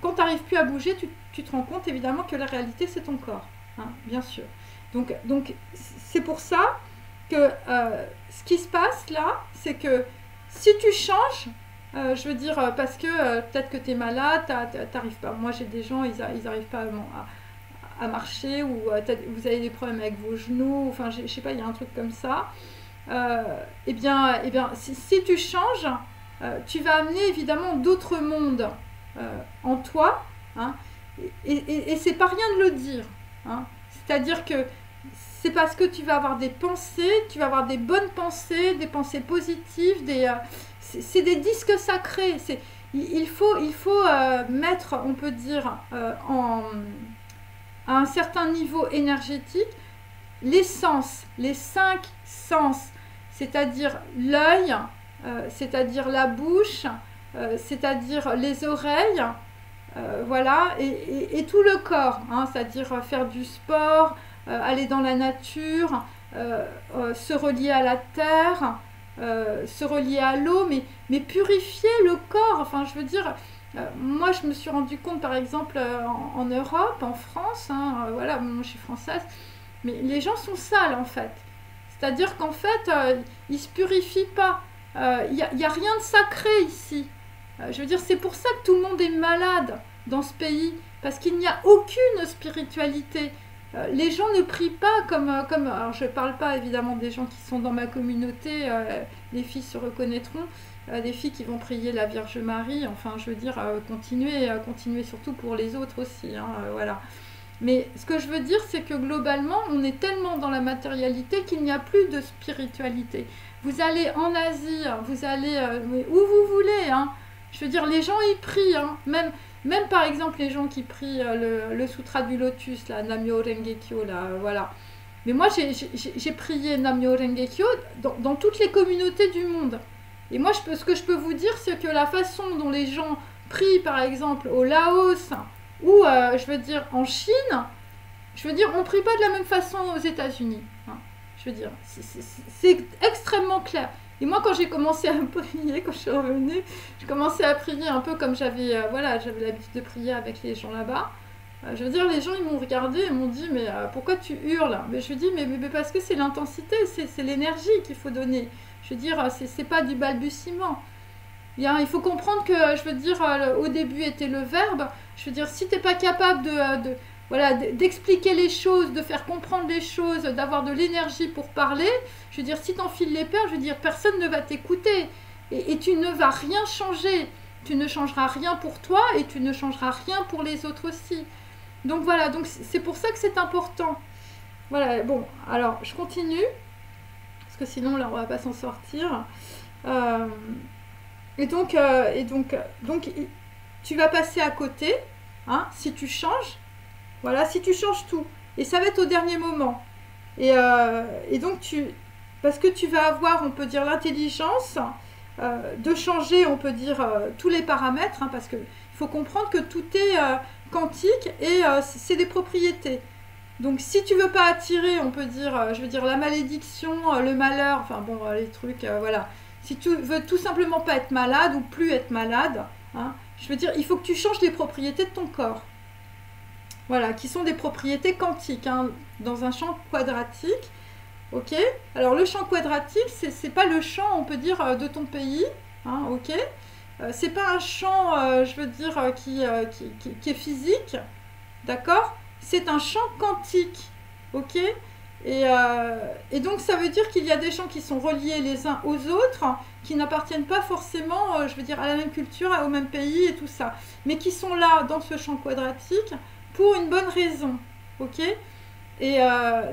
quand tu n'arrives plus à bouger, tu te rends compte évidemment que la réalité, c'est ton corps, hein, bien sûr. Donc c'est pour ça que ce qui se passe là, c'est que si tu changes, je veux dire, parce que peut-être que tu es malade, t'arrives pas. Moi, j'ai des gens, ils n'arrivent pas à marcher, ou vous avez des problèmes avec vos genoux, enfin, je sais pas, il y a un truc comme ça. Eh bien, si tu changes, tu vas amener évidemment d'autres mondes en toi, hein, et c'est pas rien de le dire, hein. C'est-à-dire que c'est parce que tu vas avoir des pensées, tu vas avoir des bonnes pensées, des pensées positives, c'est des disques sacrés. Il faut mettre, on peut dire, à un certain niveau énergétique, les sens, les 5 sens, c'est-à-dire l'œil, c'est-à-dire la bouche, c'est-à-dire les oreilles, voilà, et tout le corps, hein, c'est-à-dire faire du sport, aller dans la nature, se relier à la terre, se relier à l'eau, mais purifier le corps. Enfin, je veux dire, moi je me suis rendu compte par exemple en Europe, en France, hein, voilà, moi je suis française, mais les gens sont sales en fait. C'est-à-dire qu'en fait, ils ne se purifient pas. Il n'y a rien de sacré ici. Je veux dire, c'est pour ça que tout le monde est malade dans ce pays, parce qu'il n'y a aucune spiritualité. Les gens ne prient pas comme alors je ne parle pas évidemment des gens qui sont dans ma communauté, les filles se reconnaîtront, des filles qui vont prier la Vierge Marie, enfin je veux dire, continuer surtout pour les autres aussi, hein, voilà. Mais ce que je veux dire, c'est que globalement, on est tellement dans la matérialité qu'il n'y a plus de spiritualité. Vous allez en Asie, vous allez où vous voulez, hein. Je veux dire, les gens y prient, hein. Même par exemple les gens qui prient le Sutra du Lotus, là, Nam-myoho Renge-kyo, là, voilà. Mais moi, j'ai prié Nam-myoho Renge-kyo dans toutes les communautés du monde. Et moi, ce que je peux vous dire, c'est que la façon dont les gens prient, par exemple, au Laos, ou, je veux dire, en Chine, je veux dire, on ne prie pas de la même façon aux États-Unis, hein. Je veux dire, c'est extrêmement clair. Et moi, quand j'ai commencé à prier, quand je suis revenue, j'ai commencé à prier un peu comme j'avais l'habitude de prier avec les gens là-bas. Je veux dire, les gens, ils m'ont regardé et m'ont dit, mais pourquoi tu hurles? Mais je lui dis, mais parce que c'est l'intensité, c'est l'énergie qu'il faut donner. Je veux dire, c'est pas du balbutiement. Bien, il faut comprendre que, je veux dire, au début était le verbe. Je veux dire, si tu n'es pas capable d'expliquer les choses, de faire comprendre les choses, d'avoir de l'énergie pour parler, je veux dire, si tu enfiles les peurs, je veux dire, personne ne va t'écouter. Et tu ne vas rien changer. Tu ne changeras rien pour toi et tu ne changeras rien pour les autres aussi. Donc voilà, donc c'est pour ça que c'est important. Voilà, bon, alors je continue, parce que sinon là on va pas s'en sortir. Et donc, tu vas passer à côté, hein, si tu changes, voilà, si tu changes tout. Et ça va être au dernier moment. Et donc, parce que tu vas avoir, on peut dire, l'intelligence de changer, on peut dire, tous les paramètres, hein, parce qu'il faut comprendre que tout est quantique et c'est des propriétés. Donc si tu veux pas attirer, on peut dire, je veux dire, la malédiction, le malheur, enfin bon, les trucs, voilà. Si tu veux tout simplement pas être malade ou plus être malade, hein, je veux dire, il faut que tu changes les propriétés de ton corps. Voilà, qui sont des propriétés quantiques, hein, dans un champ quadratique. Ok. Alors le champ quadratique, c'est pas le champ, on peut dire, de ton pays, hein, ok. C'est pas un champ, je veux dire, qui est physique, d'accord. C'est un champ quantique, ok. Et donc ça veut dire qu'il y a des champs qui sont reliés les uns aux autres, qui n'appartiennent pas forcément, je veux dire, à la même culture, au même pays et tout ça, mais qui sont là dans ce champ quadratique pour une bonne raison, ok. Et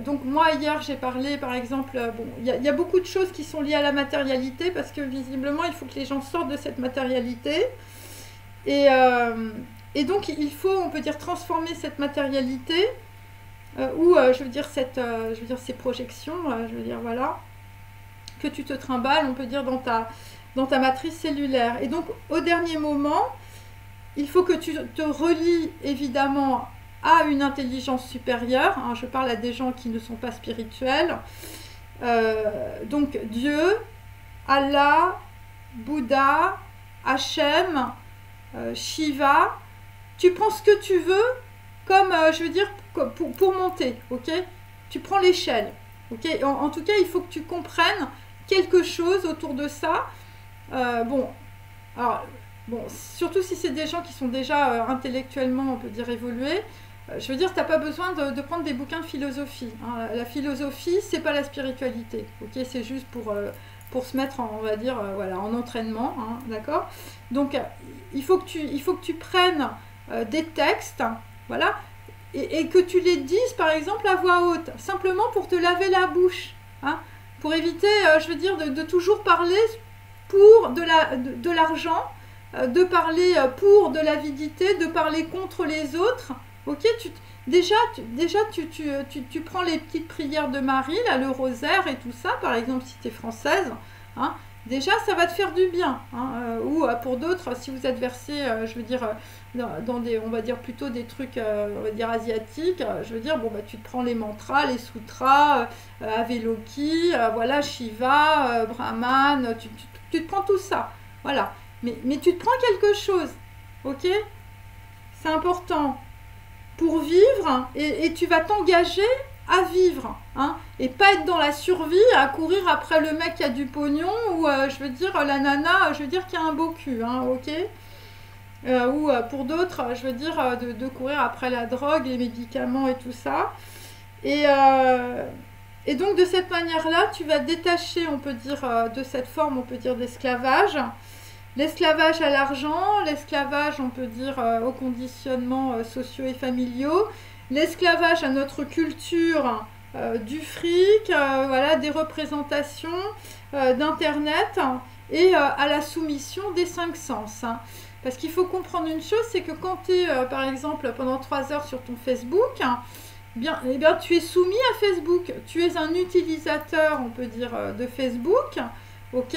donc moi hier j'ai parlé par exemple, bon, il y a beaucoup de choses qui sont liées à la matérialité parce que visiblement il faut que les gens sortent de cette matérialité. Et donc il faut, on peut dire, transformer cette matérialité ou je veux dire ces projections, je veux dire voilà, que tu te trimbales, on peut dire dans ta matrice cellulaire. Et donc au dernier moment, il faut que tu te relis évidemment à une intelligence supérieure, hein, je parle à des gens qui ne sont pas spirituels, donc Dieu, Allah, Bouddha, Hachem, Shiva, tu prends ce que tu veux comme, je veux dire, pour monter, ok. Tu prends l'échelle, ok. En tout cas, il faut que tu comprennes quelque chose autour de ça. Bon, alors, bon, surtout si c'est des gens qui sont déjà intellectuellement, on peut dire, évolués. Je veux dire, tu n'as pas besoin de prendre des bouquins de philosophie, hein. La philosophie, c'est pas la spiritualité, ok. C'est juste pour se mettre, on va dire, voilà, en entraînement, hein, d'accord. Donc, il faut que tu prennes des textes, voilà, et que tu les dises, par exemple, à voix haute, simplement pour te laver la bouche, hein, pour éviter, je veux dire, de toujours parler pour de l'argent, de parler pour de l'avidité, de parler contre les autres, ok. Déjà, tu prends les petites prières de Marie, là, le rosaire et tout ça, par exemple, si tu es française, hein, déjà, ça va te faire du bien, hein, ou pour d'autres, si vous êtes versé, je veux dire, dans des, on va dire plutôt des trucs, on va dire asiatiques, je veux dire, bon, bah, tu te prends les mantras, les sutras, Aveloki, voilà, Shiva, Brahman, tu te prends tout ça, voilà. Mais tu te prends quelque chose, ok. C'est important pour vivre, et tu vas t'engager à vivre, hein, et pas être dans la survie, à courir après le mec qui a du pognon, ou je veux dire la nana, je veux dire qui a un beau cul, hein, ok. Ou pour d'autres, je veux dire de courir après la drogue, les médicaments et tout ça. Et donc de cette manière-là, tu vas détacher, on peut dire, de cette forme, on peut dire, d'esclavage. L'esclavage à l'argent, l'esclavage, on peut dire, aux conditionnements sociaux et familiaux, l'esclavage à notre culture, du fric, voilà, des représentations, d'Internet, et à la soumission des 5 sens, hein. Parce qu'il faut comprendre une chose, c'est que quand tu es, par exemple, pendant 3 heures sur ton Facebook, hein, eh bien, tu es soumis à Facebook. Tu es un utilisateur, on peut dire, de Facebook, ok.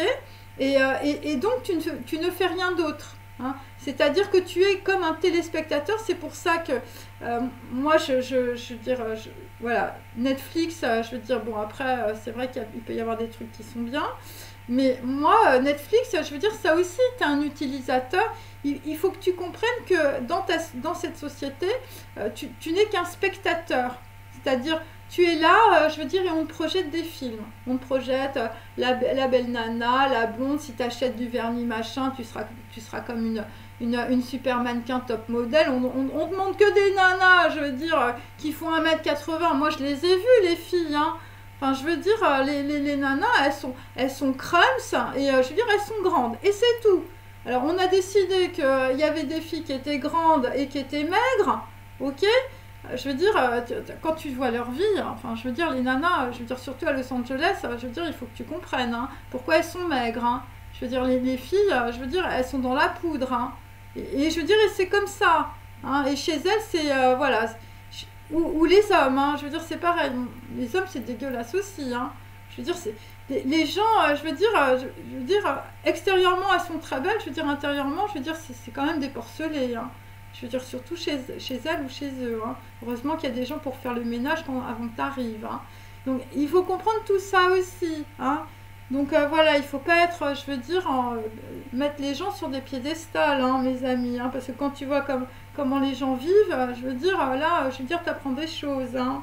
Et donc, tu ne fais rien d'autre, hein. C'est-à-dire que tu es comme un téléspectateur. C'est pour ça que moi, je veux dire, voilà, Netflix, je veux dire, bon, après, c'est vrai qu'il peut y avoir des trucs qui sont bien. Mais moi, Netflix, je veux dire, ça aussi, tu es un utilisateur. Il faut que tu comprennes que dans cette société, tu n'es qu'un spectateur. C'est-à-dire, tu es là, je veux dire, et on te projette des films. On te projette la belle nana, la blonde, si tu achètes du vernis machin, tu seras comme une super mannequin top modèle. On te montre que des nanas, je veux dire, qui font 1m80. Moi, je les ai vues, les filles, hein. Enfin, je veux dire, les nanas, elles sont crumbs, et je veux dire, elles sont grandes. Et c'est tout. Alors, on a décidé qu'il y avait des filles qui étaient grandes et qui étaient maigres, ok. Je veux dire, quand tu vois leur vie, enfin, je veux dire, les nanas, je veux dire, surtout à Los Angeles, je veux dire, il faut que tu comprennes, hein, pourquoi elles sont maigres, hein. Je veux dire, les filles, je veux dire, elles sont dans la poudre, hein. Et je veux dire, c'est comme ça, hein. Et chez elles, c'est, voilà, ou les hommes, hein, je veux dire, c'est pareil. Les hommes, c'est dégueulasse aussi, hein. Je veux dire, les gens, je veux dire, extérieurement, elles sont très belles, je veux dire, intérieurement, je veux dire, c'est quand même des porcelets, hein. Je veux dire, surtout chez elle ou chez eux. Hein. Heureusement qu'il y a des gens pour faire le ménage avant que tu arrives. Hein. Donc, il faut comprendre tout ça aussi. Hein. Donc, voilà, il ne faut pas être, je veux dire, mettre les gens sur des piédestals, hein, mes amis. Hein, parce que quand tu vois comment les gens vivent, je veux dire, là, je veux dire, tu apprends des choses. Hein.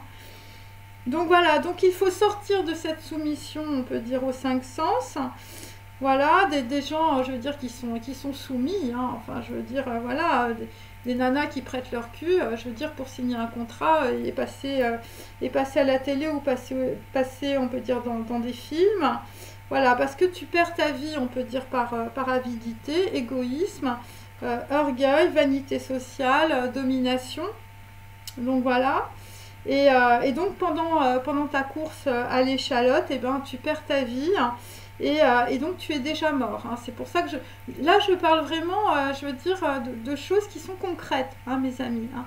Donc, voilà, donc il faut sortir de cette soumission, on peut dire, aux cinq sens. Voilà, des gens, je veux dire, qui sont soumis. Hein. Enfin, je veux dire, voilà, des nanas qui prêtent leur cul, je veux dire, pour signer un contrat et passer à la télé ou passer on peut dire, dans des films. Voilà, parce que tu perds ta vie, on peut dire, par avidité, égoïsme, orgueil, vanité sociale, domination. Donc voilà. Et donc pendant ta course à l'échalote, eh ben, tu perds ta vie. Et donc tu es déjà mort. Hein. C'est pour ça que là je parle vraiment, je veux dire, de choses qui sont concrètes, hein, mes amis. Hein.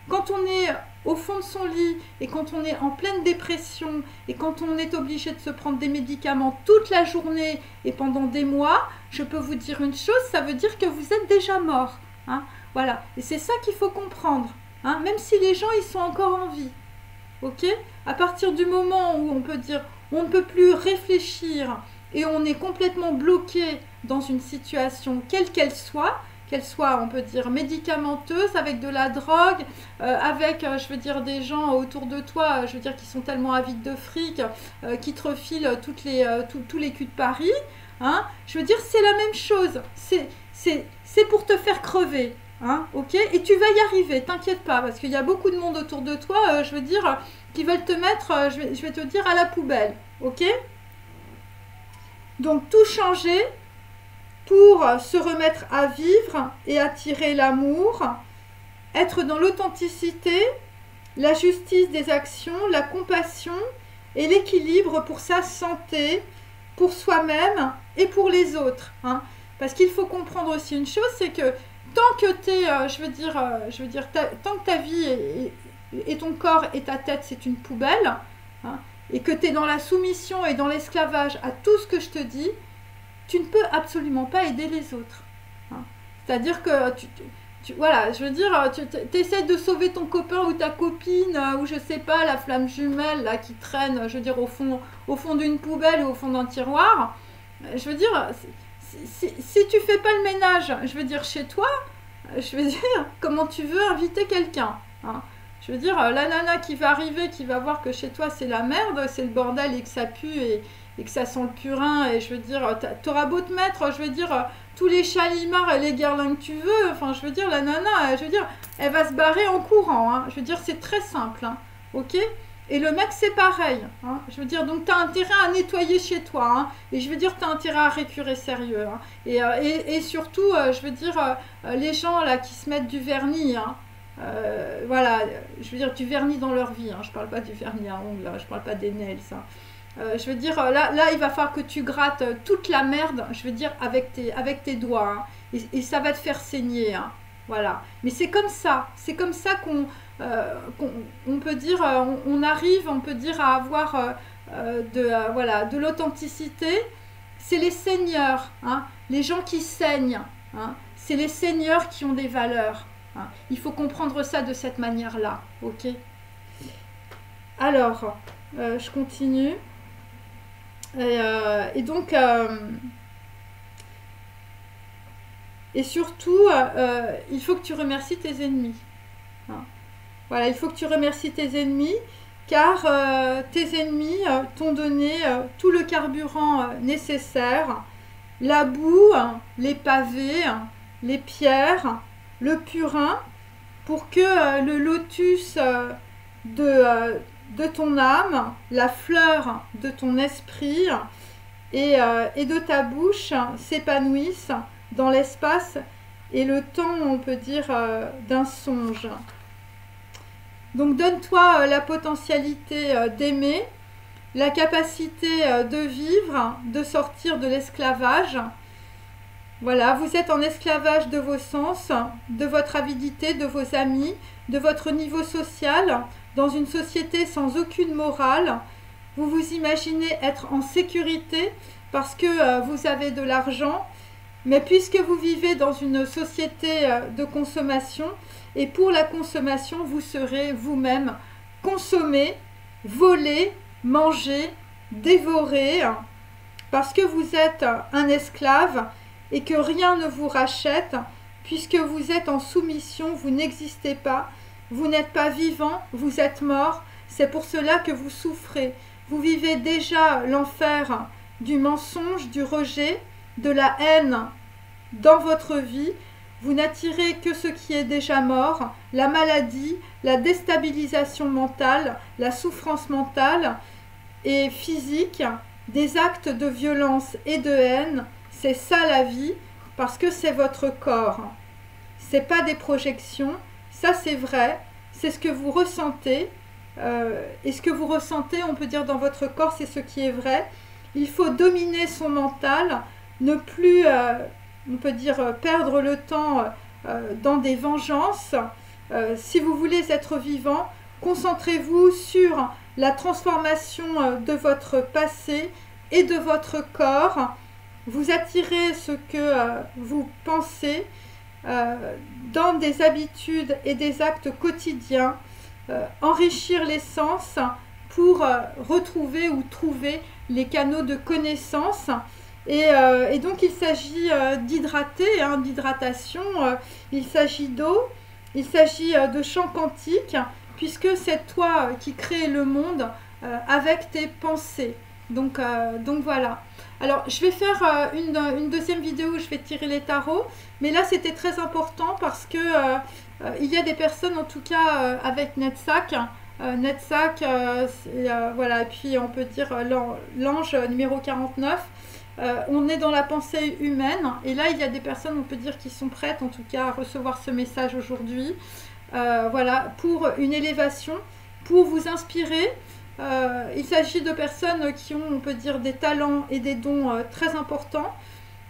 Quand on est au fond de son lit et quand on est en pleine dépression et quand on est obligé de se prendre des médicaments toute la journée et pendant des mois, je peux vous dire une chose, ça veut dire que vous êtes déjà mort. Hein. Voilà. Et c'est ça qu'il faut comprendre. Hein. Même si les gens ils sont encore en vie. Ok ? À partir du moment où on peut dire on ne peut plus réfléchir et on est complètement bloqué dans une situation quelle qu'elle soit, on peut dire médicamenteuse, avec de la drogue, avec, je veux dire, des gens autour de toi, je veux dire, qui sont tellement avides de fric, qui te refilent tous les culs de Paris, hein, je veux dire, c'est la même chose, c'est pour te faire crever. Hein, ok, et tu vas y arriver, t'inquiète pas, parce qu'il y a beaucoup de monde autour de toi, je veux dire, qui veulent te mettre, je vais te dire, à la poubelle, ok. Donc tout changer pour se remettre à vivre et attirer l'amour, être dans l'authenticité, la justice des actions, la compassion et l'équilibre pour sa santé, pour soi-même et pour les autres. Hein. Parce qu'il faut comprendre aussi une chose, c'est que tant que tant que ta vie et ton corps et ta tête, c'est une poubelle, hein, et que tu es dans la soumission et dans l'esclavage à tout ce que je te dis, tu ne peux absolument pas aider les autres. Hein. C'est-à-dire que, voilà, je veux dire, tu essaies de sauver ton copain ou ta copine, ou je sais pas, la flamme jumelle là, qui traîne, je veux dire, au fond d'une poubelle ou au fond d'un tiroir. Je veux dire, si tu fais pas le ménage, je veux dire, chez toi, je veux dire, comment tu veux inviter quelqu'un, hein. Je veux dire, la nana qui va arriver, qui va voir que chez toi c'est la merde, c'est le bordel et que ça pue et que ça sent le purin, et je veux dire, t'auras beau te mettre, je veux dire, tous les chalimars et les guirlandes que tu veux, enfin, je veux dire, la nana, je veux dire, elle va se barrer en courant, hein. Je veux dire, c'est très simple, hein, ok ? Et le mec, c'est pareil, hein. Je veux dire, donc t'as intérêt à nettoyer chez toi, hein, et je veux dire, t'as intérêt à récurer sérieux, hein, et surtout, je veux dire, les gens là qui se mettent du vernis, hein, voilà, je veux dire du vernis dans leur vie, hein. Je parle pas du vernis à ongles, hein. Je parle pas des nails, hein. Je veux dire, là, il va falloir que tu grattes toute la merde, je veux dire, avec tes doigts, hein, et ça va te faire saigner, hein, voilà. Mais c'est comme ça qu'on peut dire, on arrive, on peut dire, à avoir voilà, de l'authenticité. C'est les seigneurs, hein, les gens qui saignent, hein, c'est les seigneurs qui ont des valeurs. Hein. Il faut comprendre ça de cette manière-là, ok ? Alors, je continue. Et donc, et surtout, il faut que tu remercies tes ennemis. Hein. Voilà, il faut que tu remercies tes ennemis, car tes ennemis t'ont donné tout le carburant nécessaire, la boue, les pavés, les pierres, le purin, pour que le lotus de ton âme, la fleur de ton esprit et de ta bouche s'épanouissent dans l'espace et le temps, on peut dire, d'un songe. Donc donne-toi la potentialité d'aimer, la capacité de vivre, de sortir de l'esclavage. Voilà, vous êtes en esclavage de vos sens, de votre avidité, de vos amis, de votre niveau social, dans une société sans aucune morale. Vous vous imaginez être en sécurité parce que vous avez de l'argent Mais puisque vous vivez dans une société de consommation, et pour la consommation, vous serez vous-même consommé, volé, mangé, dévoré, parce que vous êtes un esclave et que rien ne vous rachète, puisque vous êtes en soumission, vous n'existez pas, vous n'êtes pas vivant, vous êtes mort, c'est pour cela que vous souffrez. Vous vivez déjà l'enfer du mensonge, du rejet, de la haine dans votre vie. Vous n'attirez que ce qui est déjà mort, la maladie, la déstabilisation mentale, la souffrance mentale et physique, des actes de violence et de haine. C'est ça la vie, parce que c'est votre corps. C'est pas des projections, ça c'est vrai, c'est ce que vous ressentez. Et ce que vous ressentez, on peut dire dans votre corps, c'est ce qui est vrai. Il faut dominer son mental, ne plus, on peut dire, perdre le temps dans des vengeances. Si vous voulez être vivant, concentrez-vous sur la transformation de votre passé et de votre corps. Vous attirez ce que vous pensez dans des habitudes et des actes quotidiens. Enrichir les sens pour retrouver ou trouver les canaux de connaissance. Et donc il s'agit d'hydrater, d'hydratation, il s'agit d'eau, il s'agit de chant quantique, puisque c'est toi qui crée le monde avec tes pensées. Donc voilà. Alors je vais faire une deuxième vidéo où je vais tirer les tarots, mais là c'était très important parce que il y a des personnes en tout cas avec Netsac. Netsac, voilà, et puis on peut dire l'ange numéro 49. On est dans la pensée humaine, et là il y a des personnes, on peut dire, qui sont prêtes en tout cas à recevoir ce message aujourd'hui. Voilà, pour une élévation, pour vous inspirer. Il s'agit de personnes qui ont, on peut dire, des talents et des dons très importants.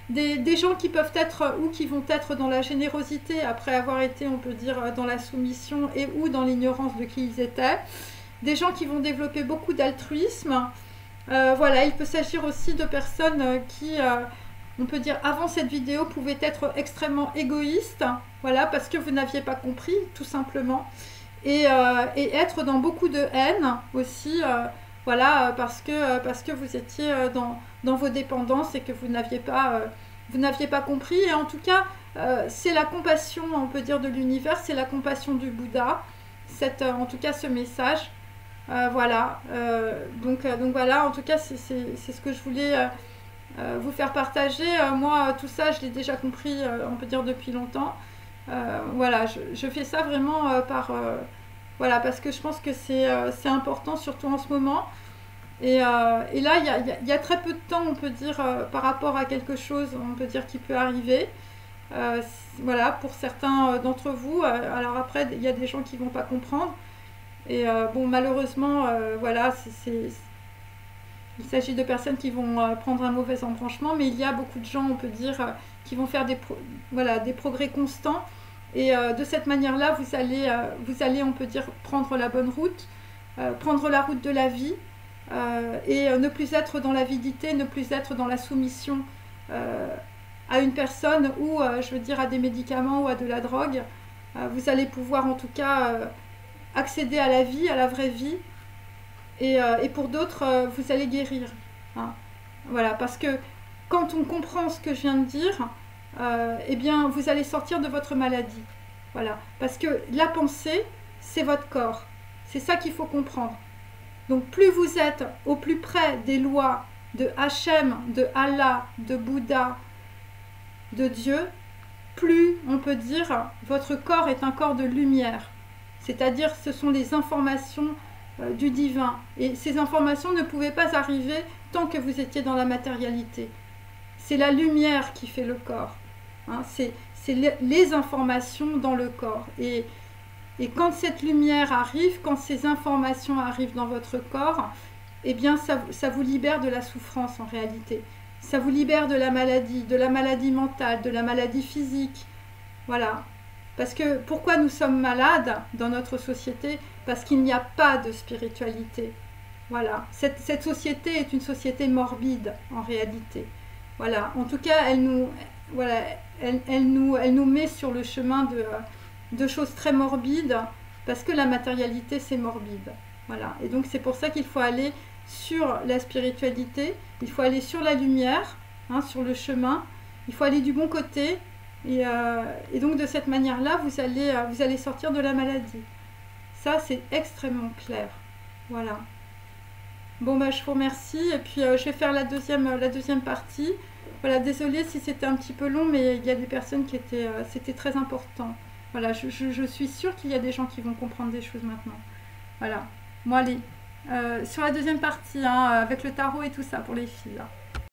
Des gens qui peuvent être ou qui vont être dans la générosité après avoir été, on peut dire, dans la soumission et ou dans l'ignorance de qui ils étaient. Des gens qui vont développer beaucoup d'altruisme. Voilà, il peut s'agir aussi de personnes qui, on peut dire, avant cette vidéo, pouvaient être extrêmement égoïstes. Voilà, parce que vous n'aviez pas compris, tout simplement. Et être dans beaucoup de haine aussi. Voilà, parce que vous étiez dans vos dépendances et que vous n'aviez pas compris. Et en tout cas, c'est la compassion, on peut dire, de l'univers, c'est la compassion du Bouddha, en tout cas ce message. Voilà, donc voilà, en tout cas, c'est ce que je voulais vous faire partager. Moi, tout ça, je l'ai déjà compris, on peut dire, depuis longtemps. Voilà, je fais ça vraiment voilà, parce que je pense que c'est important, surtout en ce moment. Et là, il y a très peu de temps, on peut dire, par rapport à quelque chose, on peut dire, qui peut arriver. Voilà, pour certains d'entre vous. Alors après, il y a des gens qui ne vont pas comprendre. Et bon, malheureusement, voilà, il s'agit de personnes qui vont prendre un mauvais embranchement, mais il y a beaucoup de gens, on peut dire, qui vont faire des progrès constants. Et de cette manière-là, vous allez, on peut dire, prendre la bonne route, prendre la route de la vie, et ne plus être dans l'avidité, ne plus être dans la soumission à une personne ou, je veux dire, à des médicaments ou à de la drogue. Vous allez pouvoir, en tout cas, accéder à la vie, à la vraie vie. Et pour d'autres, vous allez guérir. Hein. Voilà, parce que quand on comprend ce que je viens de dire, eh bien, vous allez sortir de votre maladie. Voilà, parce que la pensée, c'est votre corps. C'est ça qu'il faut comprendre. Donc, plus vous êtes au plus près des lois de Hachem, de Allah, de Bouddha, de Dieu, plus, on peut dire, votre corps est un corps de lumière. C'est-à-dire, ce sont les informations du divin. Et ces informations ne pouvaient pas arriver tant que vous étiez dans la matérialité. C'est la lumière qui fait le corps. Hein, c'est les informations dans le corps. Et quand cette lumière arrive, quand ces informations arrivent dans votre corps, eh bien, ça vous libère de la souffrance en réalité. Ça vous libère de la maladie mentale, de la maladie physique. Voilà. Parce que pourquoi nous sommes malades dans notre société? Parce qu'il n'y a pas de spiritualité. Voilà. Cette société est une société morbide en réalité. Voilà. En tout cas, voilà, elle nous met sur le chemin de choses très morbides, parce que la matérialité, c'est morbide. Voilà. Et donc, c'est pour ça qu'il faut aller sur la spiritualité, il faut aller sur la lumière, hein, sur le chemin, il faut aller du bon côté, et donc, de cette manière-là, vous allez sortir de la maladie. Ça, c'est extrêmement clair. Voilà. Bon, bah, je vous remercie. Et puis, je vais faire la deuxième partie. Voilà, désolée si c'était un petit peu long, mais il y a des personnes qui étaient... c'était très important. Voilà, je suis sûre qu'il y a des gens qui vont comprendre des choses maintenant. Voilà. Bon, allez. Sur la deuxième partie, hein, avec le tarot et tout ça pour les filles. Là.